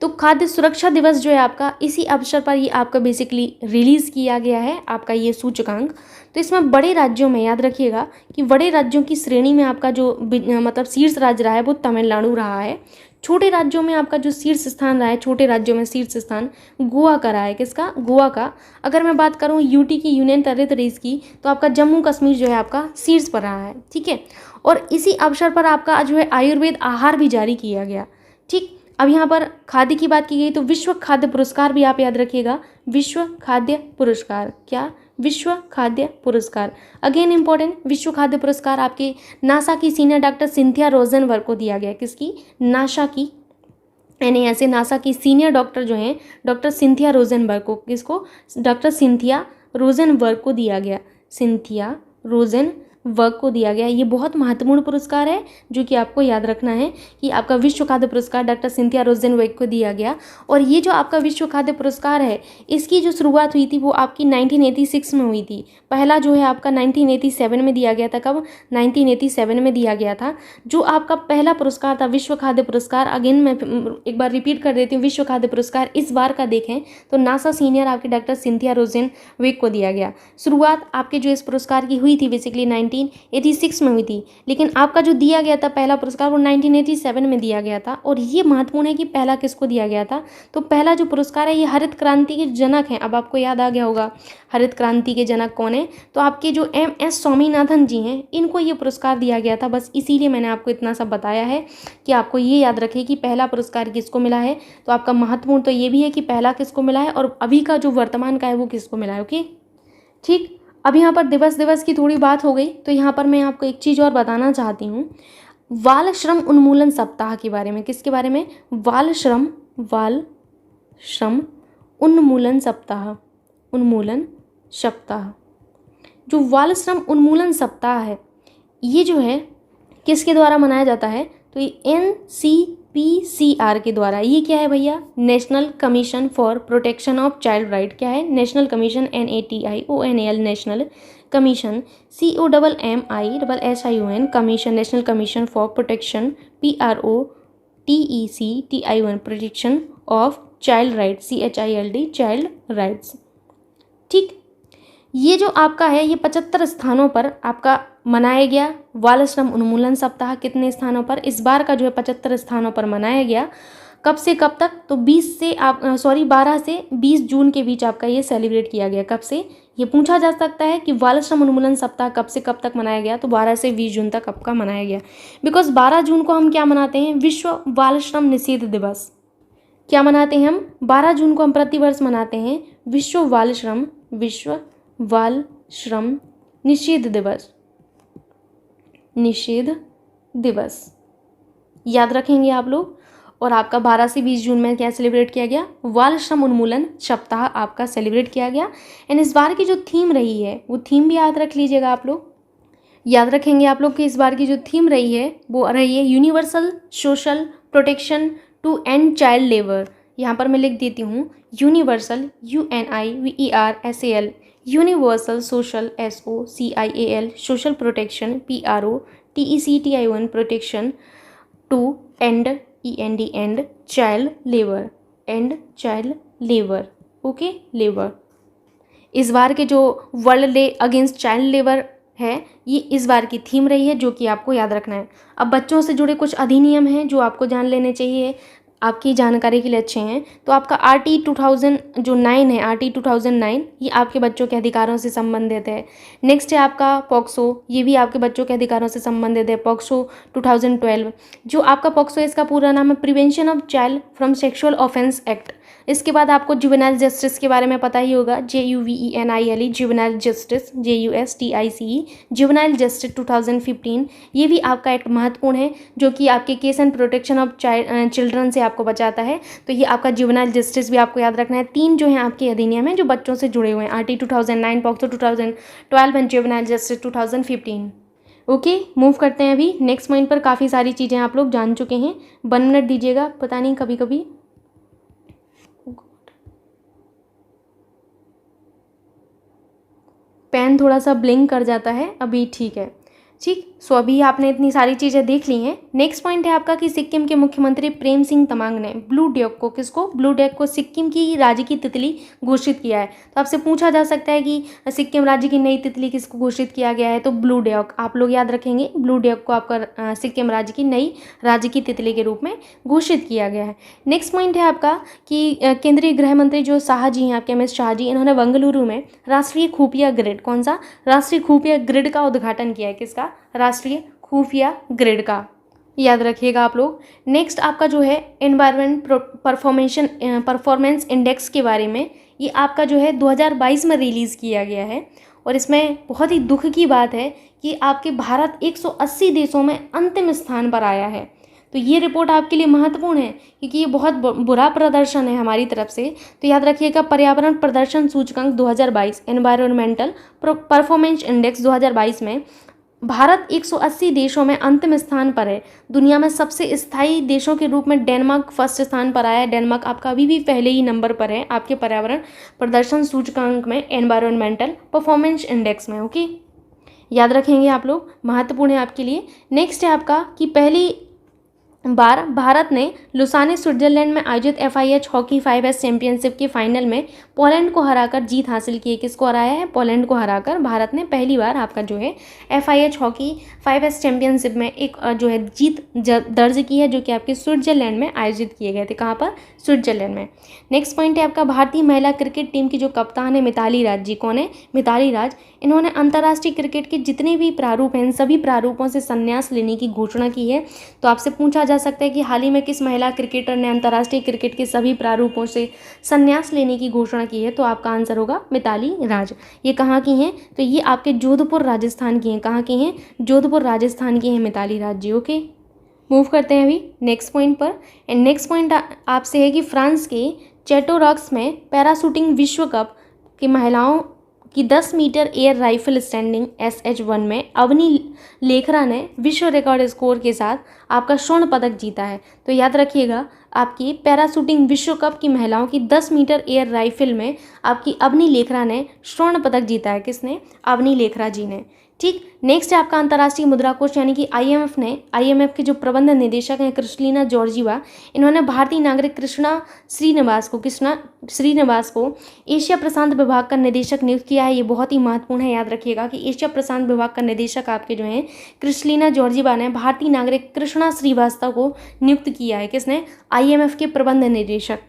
तो खाद्य सुरक्षा दिवस जो है आपका, इसी अवसर पर ये आपका बेसिकली रिलीज़ किया गया है आपका ये सूचकांक। तो इसमें बड़े राज्यों में याद रखिएगा कि बड़े राज्यों की श्रेणी में आपका जो मतलब शीर्ष राज्य रहा है वो तमिलनाडु रहा है। छोटे राज्यों में आपका जो शीर्ष स्थान रहा है, छोटे राज्यों में शीर्ष स्थान गोवा का रहा है। किसका? गोवा का। अगर मैं बात करूँ UT की, यूनियन टेरिटरीज की, तो आपका जम्मू कश्मीर जो है आपका शीर्ष पर रहा है। ठीक है, और इसी अवसर पर आपका जो है आयुर्वेद आहार भी जारी किया गया। ठीक, अब यहाँ पर खाद्य की बात की गई तो विश्व खाद्य पुरस्कार भी आप याद रखिएगा। विश्व खाद्य पुरस्कार, क्या? विश्व खाद्य पुरस्कार। अगेन इंपॉर्टेंट, विश्व खाद्य पुरस्कार आपके नासा की सीनियर डॉक्टर सिंथिया रोजनबर्ग को दिया गया। किसकी? नासा की, यानी ऐसे नासा की सीनियर डॉक्टर जो हैं डॉक्टर सिंथिया रोजनबर्ग को, किसको? डॉक्टर सिंथिया रोजनबर्ग को दिया गया। सिंथिया रोजनबर्ग को दिया गया। ये बहुत महत्वपूर्ण पुरस्कार है जो कि आपको याद रखना है कि आपका विश्व खाद्य पुरस्कार डॉक्टर सिंथिया रोजनबर्ग को दिया गया। और ये जो आपका विश्व खाद्य पुरस्कार है, इसकी जो शुरुआत हुई थी वो आपकी 1986 में हुई थी। पहला जो है आपका 1987 में दिया गया था। कब? 1987 में दिया गया था। जो आपका पहला पुरस्कार था विश्व खाद्य पुरस्कार, अगेन मैं एक बार रिपीट कर देती हूँ, विश्व खाद्य पुरस्कार इस बार का देखें तो नासा सीनियर आपके डॉक्टर सिंथिया रोजनबर्ग को दिया गया। शुरुआत आपके जो इस पुरस्कार की हुई थी बेसिकली 1986 में हुई थी, लेकिन आपका जो दिया गया था पहला पुरस्कार वो 1987 में दिया गया था। और ये महत्वपूर्ण है कि पहला किसको दिया गया था। तो पहला जो पुरस्कार है ये हरित क्रांति के जनक हैं। अब आपको याद आ गया होगा हरित क्रांति के जनक कौन है, तो आपके जो MS स्वामीनाथन जी हैं, इनको ये पुरस्कार दिया गया था। बस इसीलिए मैंने आपको इतना सब बताया है कि आपको ये याद रखें कि पहला पुरस्कार किसको मिला है। तो आपका महत्वपूर्ण तो ये भी है कि पहला किसको मिला है और अभी का जो वर्तमान का है वो किसको मिला है। ओके, ठीक। अब यहाँ पर दिवस की थोड़ी बात हो गई, तो यहाँ पर मैं आपको एक चीज़ और बताना चाहती हूँ, बाल श्रम उन्मूलन सप्ताह के बारे में। किसके बारे में? बाल श्रम उन्मूलन सप्ताह। जो बाल श्रम उन्मूलन सप्ताह है ये जो है किसके द्वारा मनाया जाता है, तो ये NCPCR के द्वारा। ये क्या है भैया? National commission for protection of child right. क्या है? National commission, NATIONAL, national commission, COMMISSION, commission, national commission for protection, PROTECTION, protection of child right, CHILD, child rights. ठीक, ये जो आपका है ये 75 स्थानों पर आपका मनाया गया बाल श्रम उन्मूलन सप्ताह। कितने स्थानों पर? इस बार का जो है 75 स्थानों पर मनाया गया। कब से कब तक? तो 12 से 20 जून के बीच आपका ये सेलिब्रेट किया गया। कब से? ये पूछा जा सकता है कि बाल श्रम उन्मूलन सप्ताह कब से कब तक मनाया गया, तो 12 से 20 जून तक आपका मनाया गया। बिकॉज 12 जून को हम क्या मनाते हैं? विश्व बाल श्रम निषेध दिवस। क्या मनाते हैं हम? 12 जून को हम प्रतिवर्ष मनाते हैं विश्व बाल श्रम निषेध दिवस। याद रखेंगे आप लोग। और आपका 12 से 20 जून में क्या सेलिब्रेट किया गया? बाल श्रम उन्मूलन सप्ताह आपका सेलिब्रेट किया गया। एंड इस बार की जो थीम रही है वो थीम भी याद रख लीजिएगा आप लोग। याद रखेंगे आप लोग कि इस बार की जो थीम रही है वो रही है universal social protection to end child labour. यहाँ पर मैं लिख देती हूँ universal, UNIVERSAL, universal social, SOCIAL, social protection, PROTECTION, protection to end END child labour. Okay, labour. इस बार के जो world day against child labour है ये इस बार की थीम रही है, जो कि आपको याद रखना है। अब बच्चों से जुड़े कुछ अधिनियम हैं जो आपको जान लेने चाहिए, आपकी जानकारी के लिए अच्छे हैं। तो आपका RT 2009 है, RT 2009 ये आपके बच्चों के अधिकारों से संबंधित है। नेक्स्ट है आपका पॉक्सो, ये भी आपके बच्चों के अधिकारों से संबंधित है। पॉक्सो 2012, जो आपका पॉक्सो इसका पूरा नाम है prevention of child from sexual offence act. इसके बाद आपको जुवेनाइल जस्टिस के बारे में पता ही होगा, JUVENILE, juvenile justice, JUSTICE, juvenile justice 2015। ये भी आपका एक्ट महत्वपूर्ण है जो कि आपके case and protection of children से आपको बचाता है। तो ये आपका जुवेनाइल जस्टिस भी आपको याद रखना है। 3 जो हैं आपके अधिनियम हैं जो बच्चों से जुड़े हुए हैं, RT 2009, POCSO 2012 and juvenile justice 2015। Okay, move करते हैं अभी नेक्स्ट पॉइंट पर। काफ़ी सारी चीज़ें आप लोग जान चुके हैं। 1 मिनट दीजिएगा, पता नहीं कभी पेन थोड़ा सा ब्लिंक कर जाता है। अभी ठीक है, ठीक। सो अभी आपने इतनी सारी चीज़ें देख ली हैं। नेक्स्ट पॉइंट है आपका कि सिक्किम के मुख्यमंत्री प्रेम सिंह तमांग ने ब्लू डक को, किसको? ब्लू डक को सिक्किम की राज्य की तितली घोषित किया है। तो आपसे पूछा जा सकता है कि सिक्किम राज्य की नई तितली किसको घोषित किया गया है, तो ब्लू डक। आप लोग याद रखेंगे ब्लू डक को आपका सिक्किम राज्य की नई राज्य की तितली के रूप में घोषित किया गया है। नेक्स्ट पॉइंट है आपका कि केंद्रीय गृह मंत्री जो शाह जी हैं, आपके MS शाह जी, इन्होंने बेंगलुरु में राष्ट्रीय खुफिया ग्रिड, कौन सा? राष्ट्रीय खुफिया ग्रिड का उद्घाटन किया है। किसका? राष्ट्रीय खुफिया ग्रिड का। याद रखिएगा आप लोग। नेक्स्ट आपका जो है एनवायरमेंट परफॉर्मेंस इंडेक्स के बारे में, ये आपका जो है 2022 में रिलीज़ किया गया है। और इसमें बहुत ही दुख की बात है कि आपके भारत 180 देशों में अंतिम स्थान पर आया है। तो ये रिपोर्ट आपके लिए महत्वपूर्ण है क्योंकि ये बहुत बुरा प्रदर्शन है हमारी तरफ से। तो याद रखिएगा, पर्यावरण प्रदर्शन सूचकांक 2022, एनवायरमेंटल परफॉर्मेंस इंडेक्स 2022 में भारत 180 देशों में अंतिम स्थान पर है। दुनिया में सबसे स्थायी देशों के रूप में डेनमार्क फर्स्ट स्थान पर आया है। डेनमार्क आपका अभी भी पहले ही नंबर पर है आपके पर्यावरण प्रदर्शन सूचकांक में, एनवायरमेंटल परफॉर्मेंस इंडेक्स में। ओके, याद रखेंगे आप लोग, महत्वपूर्ण है आपके लिए। नेक्स्ट है आपका कि पहली बार भारत ने लुसाने स्विट्जरलैंड में आयोजित FIH हॉकी 5S चैंपियनशिप के फाइनल में पोलैंड को हराकर जीत हासिल की है। किसको हराया है? पोलैंड को हराकर भारत ने पहली बार आपका जो है FIH हॉकी 5S चैंपियनशिप में एक जो है जीत दर्ज की है, जो कि आपके स्विट्जरलैंड में आयोजित किए गए थे। कहाँ पर? स्विट्जरलैंड में। नेक्स्ट पॉइंट है आपका भारतीय महिला क्रिकेट टीम की जो कप्तान है मिताली राज जी। कौन है? मिताली राज। इन्होंने अंतर्राष्ट्रीय क्रिकेट के जितने भी प्रारूप हैं इन सभी प्रारूपों से संन्यास लेने की घोषणा की है। तो आपसे पूछा जा सकता है कि हाल ही में किस महिला क्रिकेटर ने अंतर्राष्ट्रीय क्रिकेट के सभी प्रारूपों से संन्यास लेने की घोषणा की है? तो आपका आंसर होगा मिताली राज। ये कहाँ की हैं? तो ये आपके जोधपुर राजस्थान की हैं। कहाँ की हैं? जोधपुर राजस्थान की हैं मिताली राज जी। ओके, मूव करते हैं अभी नेक्स्ट पॉइंट पर। एंड नेक्स्ट पॉइंट आपसे है कि फ्रांस के चैटोरॉक्स में पैराशूटिंग विश्व कप की महिलाओं की 10 metre air rifle standing SH1 में अवनी लेखरा ने विश्व रिकॉर्ड स्कोर के साथ आपका स्वर्ण पदक जीता है। तो याद रखिएगा, आपकी पैराशूटिंग विश्व कप की महिलाओं की 10 मीटर एयर राइफल में आपकी अवनी लेखरा ने स्वर्ण पदक जीता है। किसने? अवनी लेखरा जी ने। ठीक, नेक्स्ट है आपका अंतर्राष्ट्रीय मुद्रा कोष यानी कि IMF के जो प्रबंध निदेशक हैं क्रिस्टलिना जॉर्जिवा, इन्होंने भारतीय नागरिक कृष्णा श्रीनिवास को एशिया प्रशांत विभाग का निदेशक नियुक्त किया है। ये बहुत ही महत्वपूर्ण है, याद रखिएगा कि एशिया प्रशांत विभाग का निदेशक आपके जो हैं क्रिस्टलिना जॉर्जिवा ने भारतीय नागरिक कृष्णा श्रीवास्तव को नियुक्त किया है। किसने? IMF के प्रबंध निदेशक।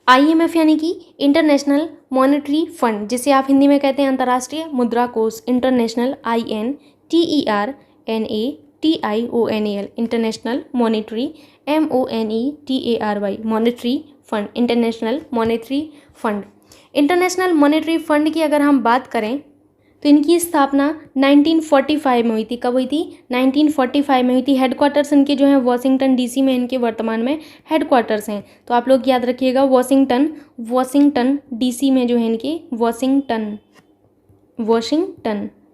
IMF यानी कि इंटरनेशनल मॉनेटरी फंड, जिसे आप हिंदी में कहते हैं अंतर्राष्ट्रीय मुद्रा कोष। International INTERNATIONAL international monetary MONETARY monetary fund, international monetary fund. International monetary fund की अगर हम बात करें तो इनकी स्थापना 1945 में हुई थी। कब हुई थी? 1945 में हुई थी। हेडक्वार्टर्स इनके जो हैं वॉशिंगटन DC में इनके वर्तमान में हेडक्वार्टर्स हैं। तो आप लोग याद रखिएगा वॉशिंगटन DC में जो है इनके वॉशिंगटन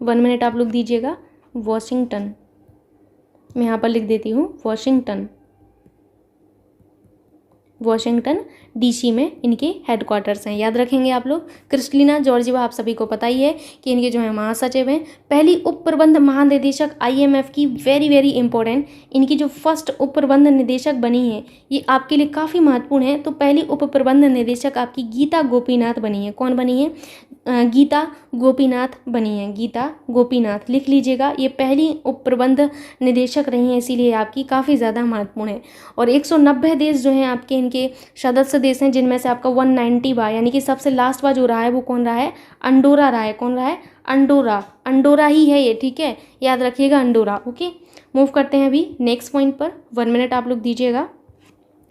1 मिनट आप लोग दीजिएगा। वॉशिंगटन, मैं यहाँ पर लिख देती हूँ वॉशिंगटन DC में इनके हेडक्वार्टर्स हैं। याद रखेंगे आप लोग। क्रिस्टलिना जॉर्जिवा आप सभी को पता ही है कि इनके जो है महासचिव हैं। पहली उप प्रबंध महानिदेशक IMF की वेरी इंपॉर्टेंट, इनकी जो फर्स्ट उप प्रबंध निदेशक बनी है ये आपके लिए काफ़ी महत्वपूर्ण है। तो पहली उप प्रबंध निदेशक आपकी गीता गोपीनाथ बनी है। कौन बनी है? गीता गोपीनाथ बनी है। गीता गोपीनाथ लिख लीजिएगा। ये पहली उप प्रबंध निदेशक रही हैं, इसीलिए आपकी काफ़ी ज़्यादा महत्वपूर्ण है। और 190 देश जो हैं आपके इनके सदस्य देश हैं, जिनमें से आपका 190वां यानी कि सबसे लास्ट वाला जो रहा है वो कौन रहा है? अंडोरा रहा है। कौन रहा है? अंडोरा ही है ये। ठीक है, याद रखिएगा अंडोरा। ओके, मूव करते हैं अभी नेक्स्ट पॉइंट पर। 1 मिनट आप लोग दीजिएगा।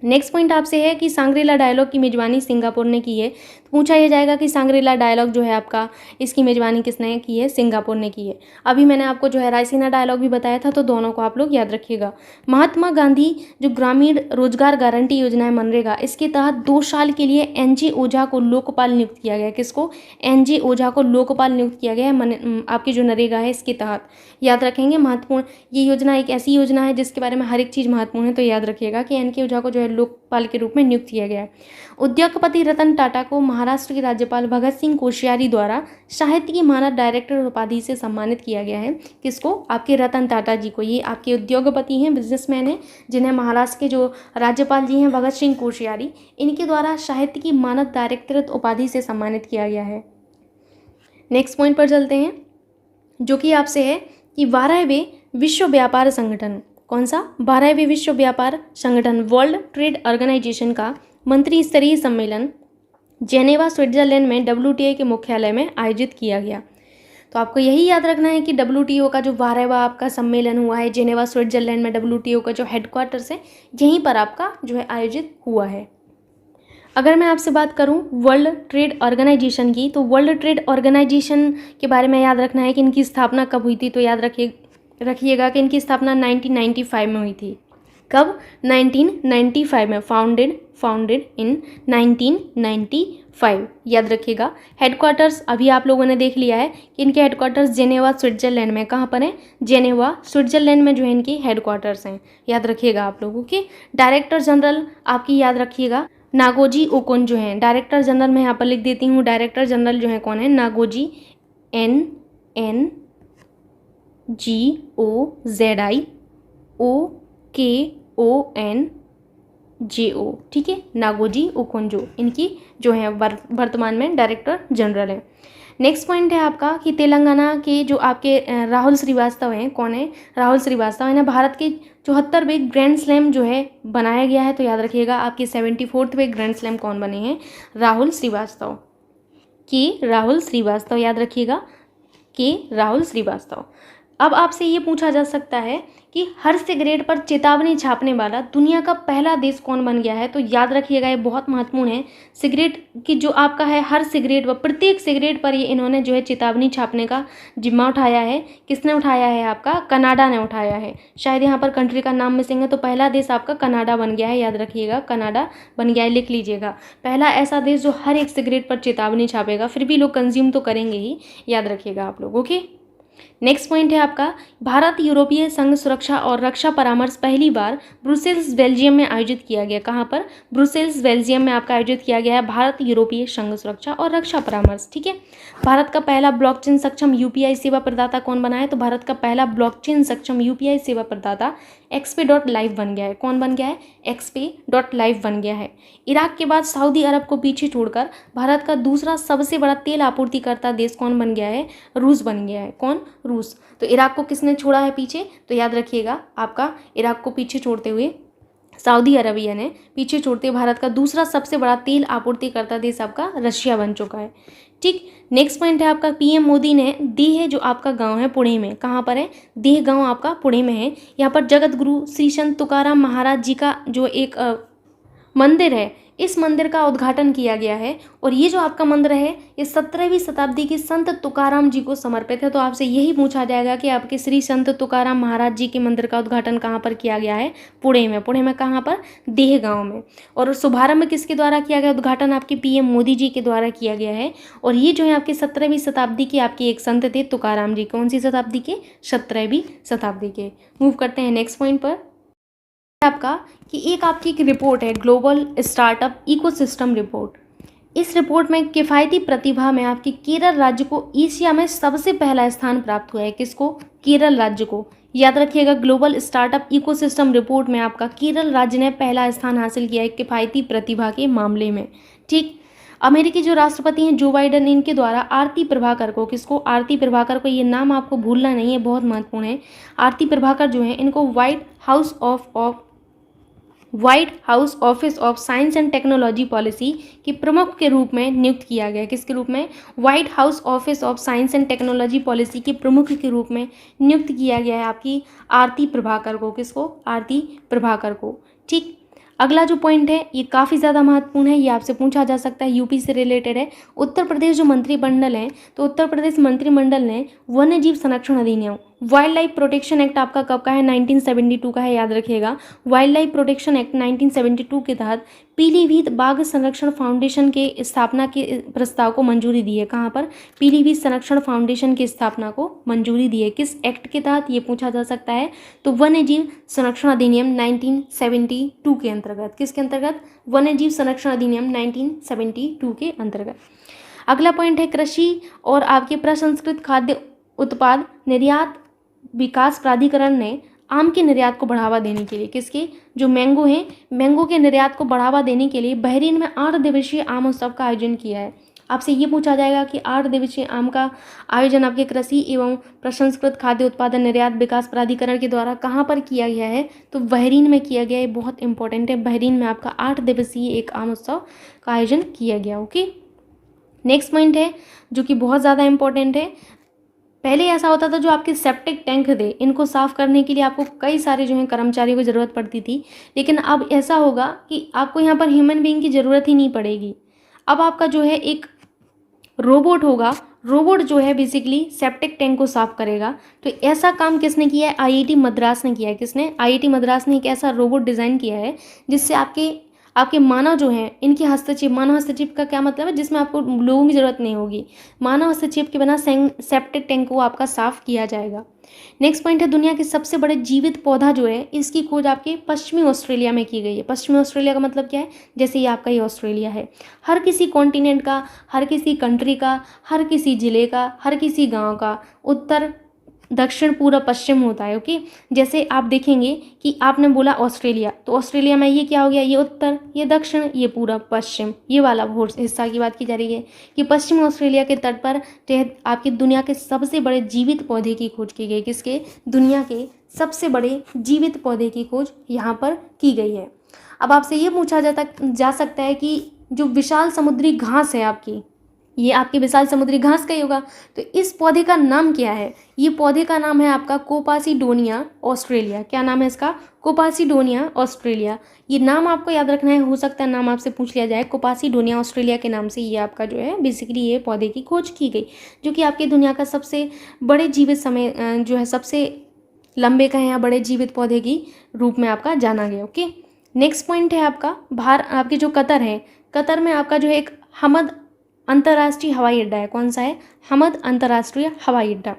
नेक्स्ट पॉइंट आपसे है कि सांग्रीला डायलॉग की मेजबानी सिंगापुर ने की है। तो पूछा यह जाएगा कि सांग्रीला डायलॉग जो है आपका, इसकी मेजबानी किसने की है? सिंगापुर ने की है। अभी मैंने आपको जो है रायसीना डायलॉग भी बताया था, तो दोनों को आप लोग याद रखिएगा। महात्मा गांधी जो ग्रामीण रोजगार गारंटी योजना है मनरेगा, इसके तहत 2 साल के लिए NG ओझा को लोकपाल नियुक्त किया गया है। किसको? NG ओझा को लोकपाल नियुक्त किया गया है आपकी जो नरेगा है इसके तहत। याद रखेंगे, महत्वपूर्ण ये योजना एक ऐसी योजना है जिसके बारे में हर एक चीज़ महत्वपूर्ण है। तो याद रखिएगा कि NK ओझा को जो है लोकपाल के रूप में नियुक्त किया गया है। उद्योगपति रतन टाटा को महाराष्ट्र के राज्यपाल भगत सिंह कोश्यारी द्वारा साहित्य की मानद डायरेक्टर उपाधि से सम्मानित किया गया है। किसको? आपके रतन टाटा जी को। ये आपके उद्योगपति हैं, बिजनेसमैन हैं, जिन्हें महाराष्ट्र के जो राज्यपाल जी हैं भगत सिंह कोश्यारी, इनके द्वारा साहित्य की मानद डायरेक्टर उपाधि से सम्मानित किया गया है। नेक्स्ट पॉइंट पर चलते हैं, जो कि आपसे है कि 12वें विश्व व्यापार संगठन, कौन सा? 12वें विश्व व्यापार संगठन वर्ल्ड ट्रेड ऑर्गेनाइजेशन का मंत्री स्तरीय सम्मेलन जेनेवा स्विट्जरलैंड में WTO के मुख्यालय में आयोजित किया गया। तो आपको यही याद रखना है कि WTO का जो 12वां आपका सम्मेलन हुआ है जेनेवा स्विट्जरलैंड में, WTO का जो हेडक्वार्टर्स है यहीं पर आपका जो है आयोजित हुआ है। अगर मैं आपसे बात करूं वर्ल्ड ट्रेड ऑर्गेनाइजेशन की, तो वर्ल्ड ट्रेड ऑर्गेनाइजेशन के बारे में याद रखना है कि इनकी स्थापना कब हुई थी। तो याद रखिएगा कि इनकी स्थापना 1995 में हुई थी। कब? 1995 में। Founded in 1995। याद रखिएगा। हेडक्वार्टर्स अभी आप लोगों ने देख लिया है कि इनके हेडक्वार्टर्स जेनेवा स्विट्जरलैंड में। कहाँ पर है? जेनेवा स्विट्जरलैंड में जो है इनकी हेडक्वार्टर्स हैं। याद रखिएगा आप लोगों के। डायरेक्टर जनरल आपकी याद रखिएगा नागोजी ओकोन जो हैं डायरेक्टर जनरल। मैं यहाँ पर लिख देती हूँ, डायरेक्टर जनरल जो है कौन है? नागोजी NNGOZI OKON ONJO, ठीक है, नागोजी ओकोंजो, इनकी जो है वर्तमान में डायरेक्टर जनरल है। नेक्स्ट पॉइंट है आपका कि तेलंगाना के जो आपके राहुल श्रीवास्तव हैं, कौन है? राहुल श्रीवास्तव, इन्हें भारत के 74वें ग्रैंड स्लैम जो है बनाया गया है। तो याद रखिएगा आपके 74वें ग्रैंड स्लैम कौन बने हैं? राहुल श्रीवास्तव, राहुल श्रीवास्तव, याद रखिएगा राहुल श्रीवास्तव। अब आपसे ये पूछा जा सकता है कि हर सिगरेट पर चेतावनी छापने वाला दुनिया का पहला देश कौन बन गया है? तो याद रखिएगा ये बहुत महत्वपूर्ण है। सिगरेट की जो आपका है हर सिगरेट व प्रत्येक सिगरेट पर ये इन्होंने जो है चेतावनी छापने का जिम्मा उठाया है। किसने उठाया है? आपका कनाडा ने उठाया है। शायद यहाँ पर कंट्री का नाम मिसिंग है, तो पहला देश आपका कनाडा बन गया है। याद रखिएगा कनाडा बन गया है, लिख लीजिएगा। पहला ऐसा देश जो हर एक सिगरेट पर चेतावनी छापेगा, फिर भी लोग कंज्यूम तो करेंगे ही, याद रखिएगा आप लोग। ओके, नेक्स्ट पॉइंट है आपका भारत यूरोपीय संघ सुरक्षा और रक्षा परामर्श पहली बार ब्रुसेल्स बेल्जियम में आयोजित किया गया। कहाँ पर? ब्रुसेल्स बेल्जियम में आपका आयोजित किया गया है भारत यूरोपीय संघ सुरक्षा और रक्षा परामर्श, ठीक है। भारत का पहला ब्लॉकचेन सक्षम यूपीआई सेवा प्रदाता कौन बना है? तो भारत का पहला ब्लॉकचेन सक्षम यूपीआई सेवा प्रदाता XP.Live बन गया है। कौन बन गया है? XP.Live बन गया है। इराक के बाद सऊदी अरब को पीछे छोड़कर भारत का दूसरा सबसे बड़ा तेल आपूर्तिकर्ता देश कौन बन गया है? रूस बन गया है। कौन? रूस। तो इराक को किसने छोड़ा है पीछे? तो याद रखिएगा आपका इराक को पीछे छोड़ते हुए सऊदी अरबिया ने पीछे छोड़ते भारत का दूसरा सबसे बड़ा तेल आपूर्तिकर्ता देश आपका रशिया बन चुका है, ठीक। नेक्स्ट पॉइंट है आपका पीएम मोदी ने देह जो आपका गांव है पुणे में, कहाँ पर है? देह गांव आपका पुणे में है। यहाँ पर जगत गुरु श्री संत तुकाराम महाराज जी का जो एक मंदिर है, इस मंदिर का उद्घाटन किया गया है। और ये जो आपका मंदिर है ये 17वीं शताब्दी के संत तुकाराम जी को समर्पित है। तो आपसे यही पूछा जाएगा कि आपके श्री संत तुकाराम महाराज जी के मंदिर का उद्घाटन कहाँ पर किया गया है? पुणे में। पुणे में कहाँ पर? देह गांव में। और शुभारंभ किसके द्वारा किया गया? उद्घाटन आपके पीएम मोदी जी के द्वारा किया गया है। और ये जो है आपके 17वीं शताब्दी के आपके एक संत थे तुकाराम जी। कौन सी शताब्दी के? 17वीं शताब्दी के। मूव करते हैं नेक्स्ट पॉइंट पर आपका कि आपकी एक रिपोर्ट है ग्लोबल स्टार्टअप इकोसिस्टम रिपोर्ट। इस रिपोर्ट में किफ़ायती प्रतिभा में आपके केरल राज्य को एशिया में सबसे पहला स्थान प्राप्त हुआ है। किसको? केरल राज्य को। याद रखिएगा ग्लोबल स्टार्टअप इकोसिस्टम रिपोर्ट में आपका केरल राज्य ने पहला स्थान हासिल किया है किफ़ायती प्रतिभा के मामले में, ठीक। अमेरिकी जो राष्ट्रपति हैं जो बाइडेन, इनके द्वारा आरती प्रभाकर को, किसको? आरती प्रभाकर को, ये नाम आपको भूलना नहीं है, बहुत महत्वपूर्ण है। आरती प्रभाकर जो है इनको white house office of science and technology policy के प्रमुख के रूप में नियुक्त किया गया। किसके रूप में? White house office of science and technology policy के प्रमुख के रूप में नियुक्त किया गया है आपकी आरती प्रभाकर को। किसको? आरती प्रभाकर को, ठीक। अगला जो पॉइंट है ये काफ़ी ज़्यादा महत्वपूर्ण है, ये आपसे पूछा जा सकता है, यूपी से रिलेटेड है। उत्तर प्रदेश जो मंत्रिमंडल है, तो उत्तर प्रदेश मंत्रिमंडल ने वन्य जीव संरक्षण अधिनियम वाइल्ड लाइफ प्रोटेक्शन एक्ट आपका कब का है? 1972 का है, याद रखिएगा। वाइल्ड लाइफ प्रोटेक्शन एक्ट 1972 के तहत पीलीभीत बाघ संरक्षण फाउंडेशन के स्थापना के प्रस्ताव को मंजूरी दी है। कहाँ पर? पीलीभीत संरक्षण फाउंडेशन की स्थापना को मंजूरी दी है। किस एक्ट के तहत? ये पूछा जा सकता है। तो वन्य जीव संरक्षण अधिनियम 1972 के अंतर्गत। किसके अंतर्गत? वन्य जीव संरक्षण अधिनियम 1972 के अंतर्गत। अगला पॉइंट है कृषि और आपके प्रसंस्कृत खाद्य उत्पाद निर्यात विकास प्राधिकरण ने आम के निर्यात को बढ़ावा देने के लिए, किसके? जो मैंगो हैं, मैंगो के निर्यात को बढ़ावा देने के लिए बहरीन में 8 दिवसीय आम उत्सव का आयोजन किया है। आपसे ये पूछा जाएगा कि 8 दिवसीय आम का आयोजन आपके कृषि एवं प्रसंस्कृत खाद्य उत्पादन निर्यात विकास प्राधिकरण के द्वारा कहाँ पर किया गया है? तो बहरीन में किया गया है। बहुत इंपॉर्टेंट है, बहरीन में आपका 8 दिवसीय एक आम उत्सव का आयोजन किया गया। ओके, नेक्स्ट पॉइंट है जो कि बहुत ज़्यादा इंपॉर्टेंट है। पहले ऐसा होता था जो आपके सेप्टिक टैंक थे इनको साफ़ करने के लिए आपको कई सारे जो हैं कर्मचारियों की ज़रूरत पड़ती थी, लेकिन अब ऐसा होगा कि आपको यहाँ पर ह्यूमन बीइंग की ज़रूरत ही नहीं पड़ेगी। अब आपका जो है एक रोबोट होगा, रोबोट जो है बेसिकली सेप्टिक टैंक को साफ़ करेगा। तो ऐसा काम किसने किया है? आईआईटी मद्रास ने किया है। किसने? आईआईटी मद्रास ने एक ऐसा रोबोट डिज़ाइन किया है जिससे आपके मानव जो हैं इनकी हस्तक्षेप, मानव हस्तक्षेप का क्या मतलब है? जिसमें आपको लोगों की ज़रूरत नहीं होगी, मानव हस्तक्षेप के बिना सेप्टिक टैंक को आपका साफ़ किया जाएगा। नेक्स्ट पॉइंट है दुनिया के सबसे बड़े जीवित पौधा जो है इसकी खोज आपके पश्चिमी ऑस्ट्रेलिया में की गई है। पश्चिमी ऑस्ट्रेलिया का मतलब क्या है? जैसे ये आपका ये ऑस्ट्रेलिया है। हर किसी कॉन्टिनेंट का, हर किसी कंट्री का, हर किसी ज़िले का, हर किसी गाँव का उत्तर दक्षिण पूर्व पश्चिम होता है। ओके, जैसे आप देखेंगे कि आपने बोला ऑस्ट्रेलिया, तो ऑस्ट्रेलिया में ये क्या हो गया, ये उत्तर, ये दक्षिण, ये पूर्व पश्चिम, ये वाला हिस्सा की बात की जा रही है कि पश्चिमी ऑस्ट्रेलिया के तट पर आपकी दुनिया के सबसे बड़े जीवित पौधे की खोज की गई। किसके? दुनिया के सबसे बड़े जीवित पौधे की खोज यहाँ पर की गई है। अब आपसे ये पूछा जा सकता है कि जो विशाल समुद्री घास है आपकी, ये आपकी विशाल समुद्री घास का ही होगा, तो इस पौधे का नाम क्या है? ये पौधे का नाम है आपका कोपासीडोनिया ऑस्ट्रेलिया। क्या नाम है इसका? कोपासीडोनिया ऑस्ट्रेलिया। ये नाम आपको याद रखना है, हो सकता है नाम आपसे पूछ लिया जाए। कोपासीडोनिया ऑस्ट्रेलिया के नाम से ये आपका जो है बेसिकली ये पौधे की खोज की गई, जो कि आपकी दुनिया का सबसे बड़े जीवित समय जो है सबसे लंबे कहें या बड़े जीवित पौधे की रूप में आपका जाना गया। ओके, नेक्स्ट पॉइंट है आपका आपके जो कतर है, कतर में आपका जो है एक हमद अंतर्राष्ट्रीय हवाई अड्डा है। कौन सा है? हमद अंतर्राष्ट्रीय हवाई अड्डा।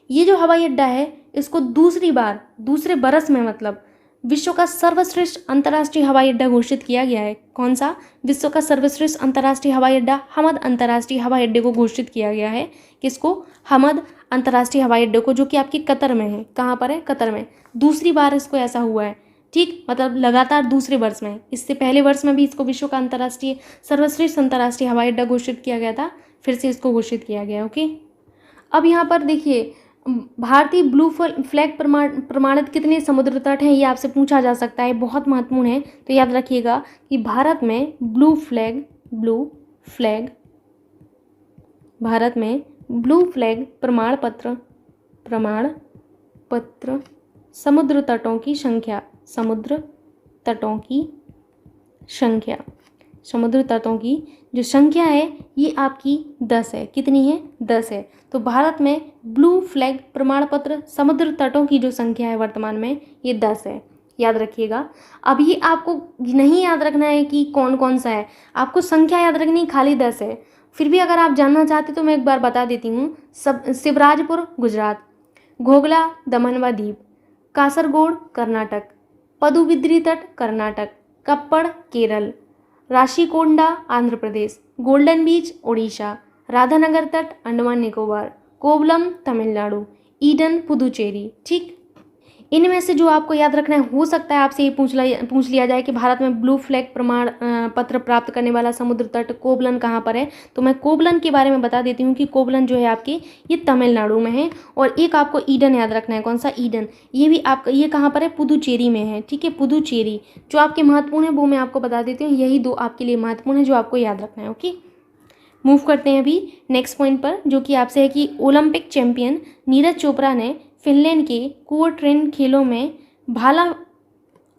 ये जो हवाई अड्डा है इसको दूसरे बरस में मतलब विश्व का सर्वश्रेष्ठ अंतर्राष्ट्रीय हवाई अड्डा घोषित किया गया है। कौन सा? विश्व का सर्वश्रेष्ठ अंतर्राष्ट्रीय हवाई अड्डा हमद अंतर्राष्ट्रीय हवाई अड्डे को घोषित किया गया है। किसको? हमद अंतर्राष्ट्रीय हवाई अड्डे को, जो कि आपकी कतर में है। कहाँ पर है? कतर में। दूसरी बार इसको ऐसा हुआ है, ठीक, मतलब लगातार दूसरे वर्ष में। इससे पहले वर्ष में भी इसको विश्व का सर्वश्रेष्ठ अंतर्राष्ट्रीय हवाई अड्डा घोषित किया गया था, फिर से इसको घोषित किया गया। ओके, अब यहाँ पर देखिए भारतीय ब्लू फ्लैग प्रमाणित कितने समुद्र तट हैं, ये आपसे पूछा जा सकता है, बहुत महत्वपूर्ण है। तो याद रखिएगा कि भारत में ब्लू फ्लैग प्रमाण पत्र समुद्र तटों की संख्या जो संख्या है ये आपकी 10 है। कितनी है? 10 है। तो भारत में ब्लू फ्लैग प्रमाण पत्र समुद्र तटों की जो संख्या है वर्तमान में ये 10 है। याद रखिएगा। अब ये आपको नहीं याद रखना है कि कौन कौन सा है, आपको संख्या याद रखनी, खाली 10 है। फिर भी अगर आप जानना चाहते तो मैं एक बार बता देती हूँ। शिवराजपुर गुजरात, घोघला दमन व दीव, कासरगोड कर्नाटक, पदुबिद्री तट कर्नाटक, कप्पड़ केरल, राशिकोंडा आंध्र प्रदेश, गोल्डन बीच ओडिशा, राधानगर तट अंडमान निकोबार, कोवलम तमिलनाडु, ईडन पुदुचेरी। ठीक, इनमें से जो आपको याद रखना है, हो सकता है आपसे ये पूछ लिया जाए कि भारत में ब्लू फ्लैग प्रमाण पत्र प्राप्त करने वाला समुद्र तट कोवलन कहाँ पर है। तो मैं कोवलन के बारे में बता देती हूँ कि कोवलन जो है आपकी ये तमिलनाडु में है। और एक आपको ईडन याद रखना है। कौन सा? ईडन। ये भी आपका ये कहाँ पर है? पुदुचेरी में है। ठीक है, पुदुचेरी। जो आपके महत्वपूर्ण है वो मैं आपको बता देती हूँ, यही 2 आपके लिए महत्वपूर्ण है जो आपको याद रखना है। ओके, मूव करते हैं अभी नेक्स्ट पॉइंट पर, जो कि आपसे है कि ओलंपिक चैंपियन नीरज चोपड़ा ने फिनलैंड के कुओर्ट्रेन खेलों में भाला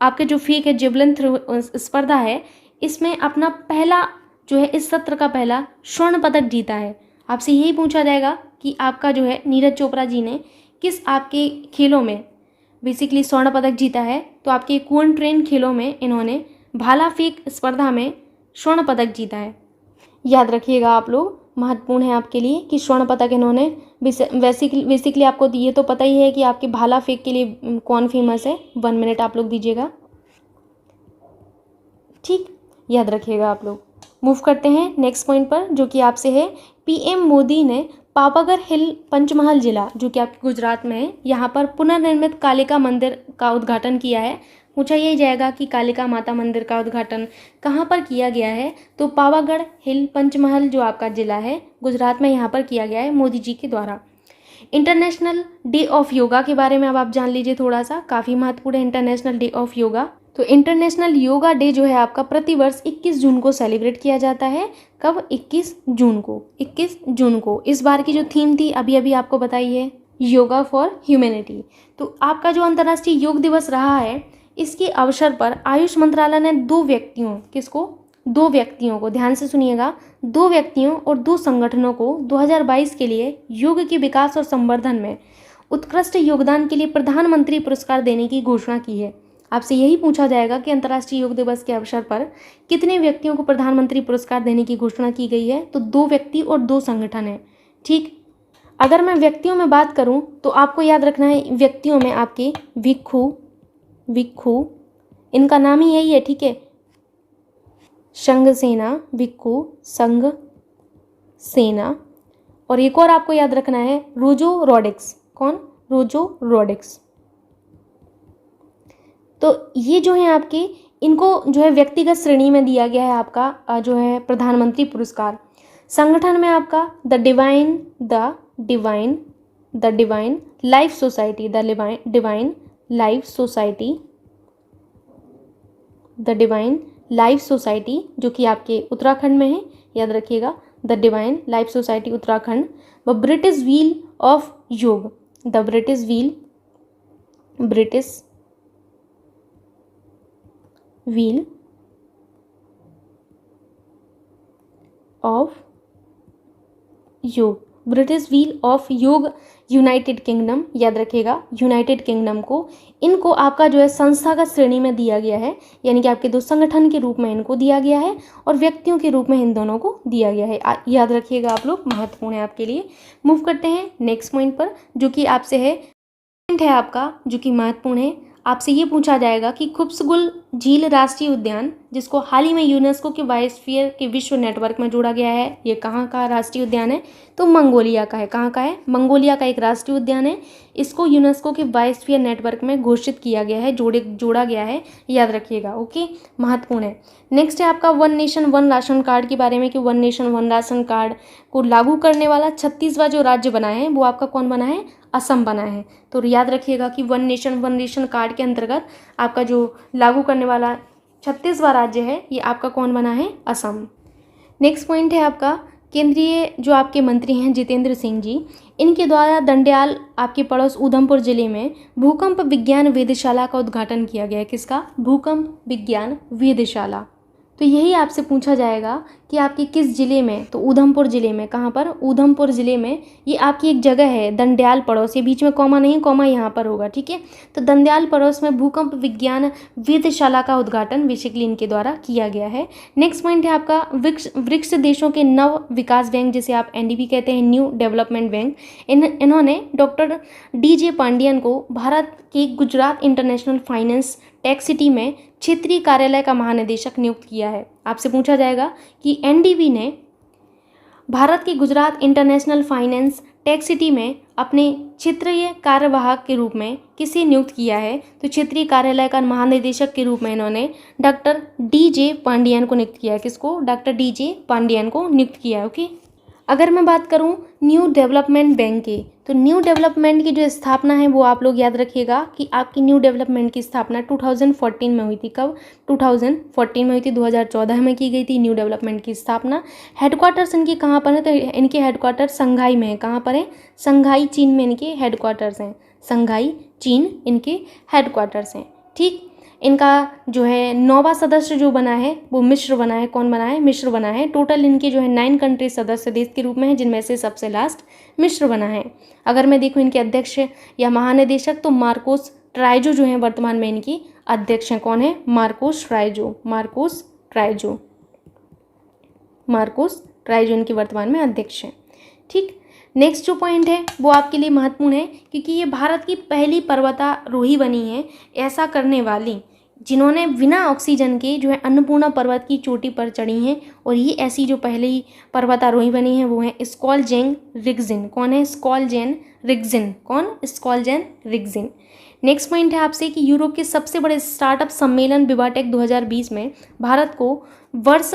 आपके जो फेंक है जेवलिन थ्रो स्पर्धा है, इसमें अपना पहला जो है इस सत्र का पहला स्वर्ण पदक जीता है। आपसे यही पूछा जाएगा कि आपका जो है नीरज चोपड़ा जी ने किस आपके खेलों में बेसिकली स्वर्ण पदक जीता है। तो आपके कुओर्ट्रेन खेलों में इन्होंने भाला फेंक स्पर्धा में स्वर्ण पदक जीता है। याद रखिएगा आप लोग, महत्वपूर्ण है आपके लिए कि स्वर्ण पदक इन्होंने बेसिकली आपको ये तो पता ही है कि आपके भाला फेंक के लिए कौन फेमस है। 1 मिनट आप लोग दीजिएगा। ठीक, याद रखिएगा आप लोग। मूव करते हैं नेक्स्ट पॉइंट पर, जो कि आपसे है पीएम मोदी ने पावागढ़ हिल पंचमहल जिला, जो कि आपके गुजरात में है, यहाँ पर पुनर्निर्मित कालिका मंदिर का उद्घाटन किया है। पूछा यही जाएगा कि कालिका माता मंदिर का उद्घाटन कहाँ पर किया गया है। तो पावागढ़ हिल पंचमहल जो आपका जिला है गुजरात में, यहाँ पर किया गया है मोदी जी के द्वारा। इंटरनेशनल डे ऑफ योगा के बारे में अब आप जान लीजिए थोड़ा सा, काफ़ी महत्वपूर्ण है इंटरनेशनल डे ऑफ योगा। तो इंटरनेशनल योगा डे जो है आपका प्रतिवर्ष 21 जून को सेलिब्रेट किया जाता है। कब? 21 जून को। 21 जून को इस बार की जो थीम थी अभी अभी आपको बताई है, योगा फॉर ह्यूमैनिटी। तो आपका जो अंतर्राष्ट्रीय योग दिवस रहा है, इसके अवसर पर आयुष मंत्रालय ने 2 व्यक्तियों, किसको? 2 व्यक्तियों को, ध्यान से सुनिएगा, 2 व्यक्तियों और 2 संगठनों को 2022 के लिए योग के विकास और संवर्धन में उत्कृष्ट योगदान के लिए प्रधानमंत्री पुरस्कार देने की घोषणा की है। आपसे यही पूछा जाएगा कि अंतर्राष्ट्रीय योग दिवस के अवसर पर कितने व्यक्तियों को प्रधानमंत्री पुरस्कार देने की घोषणा की गई है। तो 2 व्यक्ति और 2 संगठन हैं। ठीक, अगर मैं व्यक्तियों में बात करूं तो आपको याद रखना है, व्यक्तियों में आपके भिक्खु, इनका नाम ही यही है। ठीक है, संघ सेना, भिक्खु संघ सेना। और एक और आपको याद रखना है, रोजो रोड्रिग्स। कौन? रोजो रोड्रिग्स। तो ये जो है आपके, इनको जो है व्यक्तिगत श्रेणी में दिया गया है आपका जो है प्रधानमंत्री पुरस्कार। संगठन में आपका the divine life society, the divine life society जो कि आपके उत्तराखंड में है, याद रखिएगा, the divine life society Uttarakhand. व ब्रिटिश व्हील ऑफ योग, द ब्रिटिश व्हील ऑफ योग, ब्रिटिश व्हील ऑफ योग यूनाइटेड किंगडम, याद रखिएगा, यूनाइटेड किंगडम को, इनको आपका जो है संस्थागत श्रेणी में दिया गया है, यानी कि आपके दो संगठन के रूप में इनको दिया गया है और व्यक्तियों के रूप में इन दोनों को दिया गया है। याद रखिएगा आप लोग, महत्वपूर्ण है आपके लिए। मूव करते हैं नेक्स्ट पॉइंट पर, जो कि आपसे है, पॉइंट है आपका जो कि महत्वपूर्ण है। आपसे ये पूछा जाएगा कि खुब्सगुल झील राष्ट्रीय उद्यान, जिसको हाल ही में यूनेस्को के बायोस्फीयर के विश्व नेटवर्क में जोड़ा गया है, ये कहाँ का राष्ट्रीय उद्यान है? तो मंगोलिया का है। कहाँ का है? मंगोलिया का एक राष्ट्रीय उद्यान है। इसको यूनेस्को के बायोस्फीयर नेटवर्क में घोषित किया गया है, जोड़ा गया है, याद रखिएगा। ओके, महत्वपूर्ण है। नेक्स्ट है आपका one nation one ration card के बारे में, कि one nation one ration card को लागू करने वाला 36वां जो राज्य बना है वो आपका कौन बना है? असम बना है। तो याद रखिएगा कि one nation one ration card के अंतर्गत आपका जो लागू करने वाला 36वां राज्य है ये आपका कौन बना है? असम। नेक्स्ट पॉइंट है आपका, केंद्रीय जो आपके मंत्री हैं जितेंद्र सिंह जी, इनके द्वारा दंडयाल आपके पड़ोस उधमपुर जिले में भूकंप विज्ञान वेधशाला का उद्घाटन किया गया है। किसका? भूकंप विज्ञान वेधशाला। तो यही आपसे पूछा जाएगा कि आपके किस जिले में, तो उधमपुर जिले में। कहाँ पर? उधमपुर जिले में। ये आपकी एक जगह है दंडयाल पड़ोस, ये बीच में कॉमा नहीं, कॉमा यहाँ पर होगा, ठीक है। तो दंडयाल पड़ोस में भूकंप विज्ञान वेधशाला का उद्घाटन बेसिकली इनके द्वारा किया गया है। नेक्स्ट पॉइंट है आपका, ब्रिक्स देशों के नव विकास बैंक, जिसे आप NDB कहते हैं, न्यू डेवलपमेंट बैंक, इन्होंने डॉक्टर DJ पांडियन को भारत के Gujarat international finance tech city में क्षेत्रीय कार्यालय का महानिदेशक नियुक्त किया है। आपसे पूछा जाएगा कि NDB ने भारत की Gujarat international finance tech city में अपने क्षेत्रीय कार्यवाहक के रूप में किसे नियुक्त किया है? तो क्षेत्रीय कार्यालय का महानिदेशक के रूप में इन्होंने डॉक्टर DJ पांडियन को नियुक्त किया है। किसको? डॉक्टर DJ पांडियन को नियुक्त किया है। ओके, अगर मैं बात करूं न्यू डेवलपमेंट बैंक की, तो न्यू डेवलपमेंट की जो स्थापना है वो आप लोग याद रखिएगा कि आपकी न्यू डेवलपमेंट की स्थापना 2014 में हुई थी। कब? 2014 में हुई थी, 2014 में की गई थी न्यू डेवलपमेंट की स्थापना। हेडक्वार्टर्स इनके कहाँ पर है? तो इनके हेडक्वार्टर्स संघाई में है। कहाँ पर है? संघाई चीन में इनके हेडक्वार्टर्स हैं। संघाई चीन इनके हेडक्वार्टर्स हैं, ठीक। इनका जो है 9वां सदस्य जो बना है वो मिस्र बना है। कौन बना है? मिस्र बना है। टोटल इनके जो है 9 कंट्री सदस्य देश के रूप में है, जिनमें से सबसे लास्ट मिस्र बना है। अगर मैं देखूँ इनके अध्यक्ष या महानिदेशक, तो मार्कोस ट्राइजो जो है वर्तमान में इनकी अध्यक्ष हैं। कौन है? मार्कोस ट्राइजो इनकी वर्तमान में अध्यक्ष हैं, ठीक। नेक्स्ट जो पॉइंट है वो आपके लिए महत्वपूर्ण है, क्योंकि ये भारत की पहली पर्वतारोही बनी है ऐसा करने वाली, जिन्होंने बिना ऑक्सीजन के जो है अन्नपूर्णा पर्वत की चोटी पर चढ़ी हैं। और ये ऐसी जो पहली पर्वतारोही बनी है वो है स्कॉलजेन रिग्जिन। कौन है? स्कॉलजेन रिग्जिन। कौन? स्कॉलजेन रिग्जिन। नेक्स्ट पॉइंट है आपसे कि यूरोप के सबसे बड़े स्टार्टअप सम्मेलन विवाटेक 2020 में भारत को वर्ष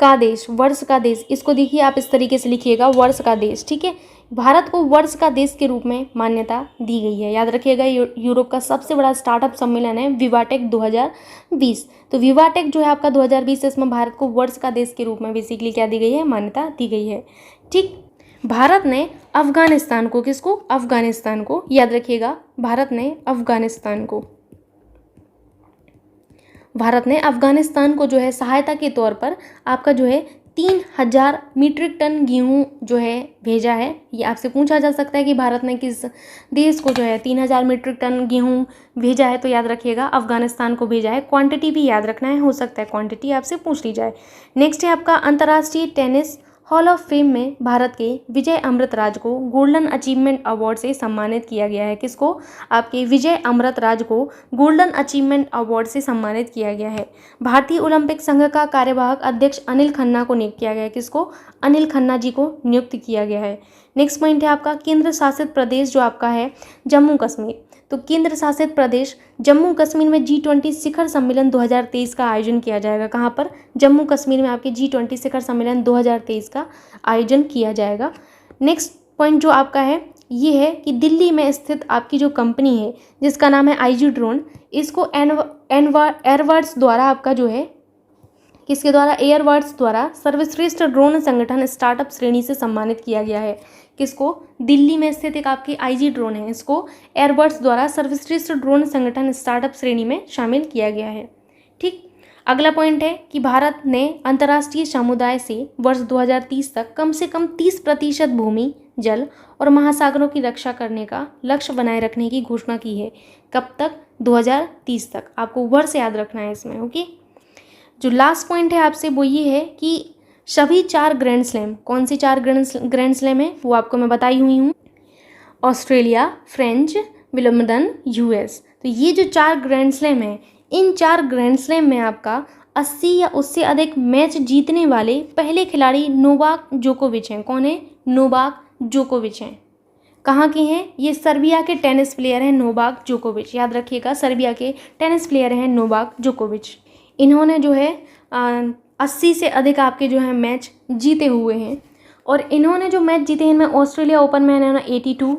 का देश, इसको देखिए आप इस तरीके से लिखिएगा, वर्ष का देश, ठीक है। भारत को वर्ष का देश के रूप में मान्यता दी गई है। याद रखिएगा, यूरोप का सबसे बड़ा स्टार्टअप सम्मेलन है विवाटेक 2020। तो विवाटेक जो है आपका 2020, इसमें भारत को वर्ष का देश के रूप में बेसिकली क्या दी गई है? मान्यता दी गई है, ठीक। भारत ने अफगानिस्तान को, किसको? अफगानिस्तान को, याद रखिएगा, भारत ने अफगानिस्तान को जो है सहायता के तौर पर आपका जो है 3000 मीट्रिक टन गेहूं जो है भेजा है। ये आपसे पूछा जा सकता है कि भारत ने किस देश को जो है 3000 मीट्रिक टन गेहूं भेजा है, तो याद रखिएगा अफगानिस्तान को भेजा है। क्वांटिटी भी याद रखना है, हो सकता है क्वांटिटी आपसे पूछ ली जाए। नेक्स्ट है आपका अंतर्राष्ट्रीय टेनिस हॉल ऑफ फेम में भारत के विजय अमृतराज को गोल्डन अचीवमेंट अवार्ड से सम्मानित किया गया है। किसको? आपके विजय अमृतराज को गोल्डन अचीवमेंट अवार्ड से सम्मानित किया गया है। भारतीय ओलंपिक संघ का कार्यवाहक अध्यक्ष अनिल खन्ना को नियुक्त किया गया है। किसको? अनिल खन्ना जी को नियुक्त किया गया है। नेक्स्ट पॉइंट है आपका केंद्र शासित प्रदेश जो आपका है जम्मू कश्मीर। तो केंद्र शासित प्रदेश जम्मू कश्मीर में G20 शिखर सम्मेलन 2023 का आयोजन किया जाएगा। कहाँ पर? जम्मू कश्मीर में आपके G20 शिखर सम्मेलन 2023 का आयोजन किया जाएगा। नेक्स्ट पॉइंट जो आपका है ये है कि दिल्ली में स्थित आपकी जो कंपनी है जिसका नाम है IG ड्रोन, इसको एयरवर्ड्स द्वारा आपका जो है किसके द्वारा? एयरवर्ड्स द्वारा सर्वश्रेष्ठ ड्रोन संगठन स्टार्टअप श्रेणी से सम्मानित किया गया है। किसको? दिल्ली में स्थित एक आपकी IG ड्रोन है, इसको एयरवर्ड्स द्वारा सर्वश्रेष्ठ ड्रोन संगठन स्टार्टअप श्रेणी में शामिल किया गया है। ठीक, अगला पॉइंट है कि भारत ने अंतर्राष्ट्रीय समुदाय से वर्ष 2030 तक कम से कम 30% भूमि, जल और महासागरों की रक्षा करने का लक्ष्य बनाए रखने की घोषणा की है। कब तक? 2030 तक। आपको वर्ष याद रखना है इसमें। ओके, जो लास्ट पॉइंट है आपसे वो ये है कि सभी 4 ग्रैंड स्लैम, कौन सी 4 ग्रैंड स्लैम है वो आपको मैं बताई हुई हूँ, ऑस्ट्रेलिया, फ्रेंच, विंबलडन, US। तो ये जो 4 ग्रैंड स्लैम है, इन 4 ग्रैंड स्लैम में आपका 80 या उससे अधिक मैच जीतने वाले पहले खिलाड़ी नोवाक जोकोविच हैं। कौन है? नोवाक जोकोविच हैं। कहाँ के हैं? ये सर्बिया के टेनिस प्लेयर हैं नोवाक जोकोविच। याद रखिएगा, सर्बिया के टेनिस प्लेयर हैं नोवाक जोकोविच। इन्होंने जो है 80 से अधिक आपके जो है मैच जीते हुए हैं और इन्होंने जो मैच जीते हैं इनमें ऑस्ट्रेलिया ओपन में इन्होंने 82,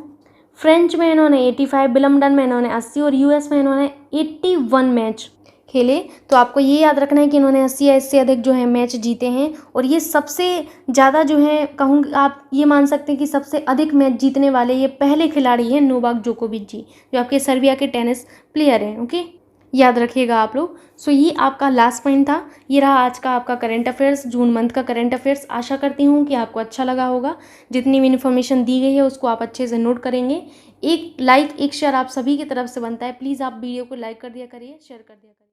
फ्रेंच में इन्होंने 85, विंबलडन में इन्होंने 80 और US में इन्होंने 81 मैच खेले। तो आपको ये याद रखना है कि इन्होंने 80 या इससे अधिक जो है मैच जीते हैं और ये सबसे ज़्यादा जो है कहूँगी, आप ये मान सकते हैं कि सबसे अधिक मैच जीतने वाले ये पहले खिलाड़ी हैं नोवाक जोकोविच जी, जो आपके सर्बिया के टेनिस प्लेयर हैं। ओके, याद रखिएगा आप लोग। सो ये आपका लास्ट पॉइंट था। ये रहा आज का आपका करंट अफेयर्स, जून मंथ का करंट अफेयर्स। आशा करती हूँ कि आपको अच्छा लगा होगा। जितनी भी इन्फॉर्मेशन दी गई है उसको आप अच्छे से नोट करेंगे। एक लाइक, एक शेयर आप सभी की तरफ से बनता है। प्लीज़ आप वीडियो को लाइक कर दिया करिए, शेयर कर दिया करिए।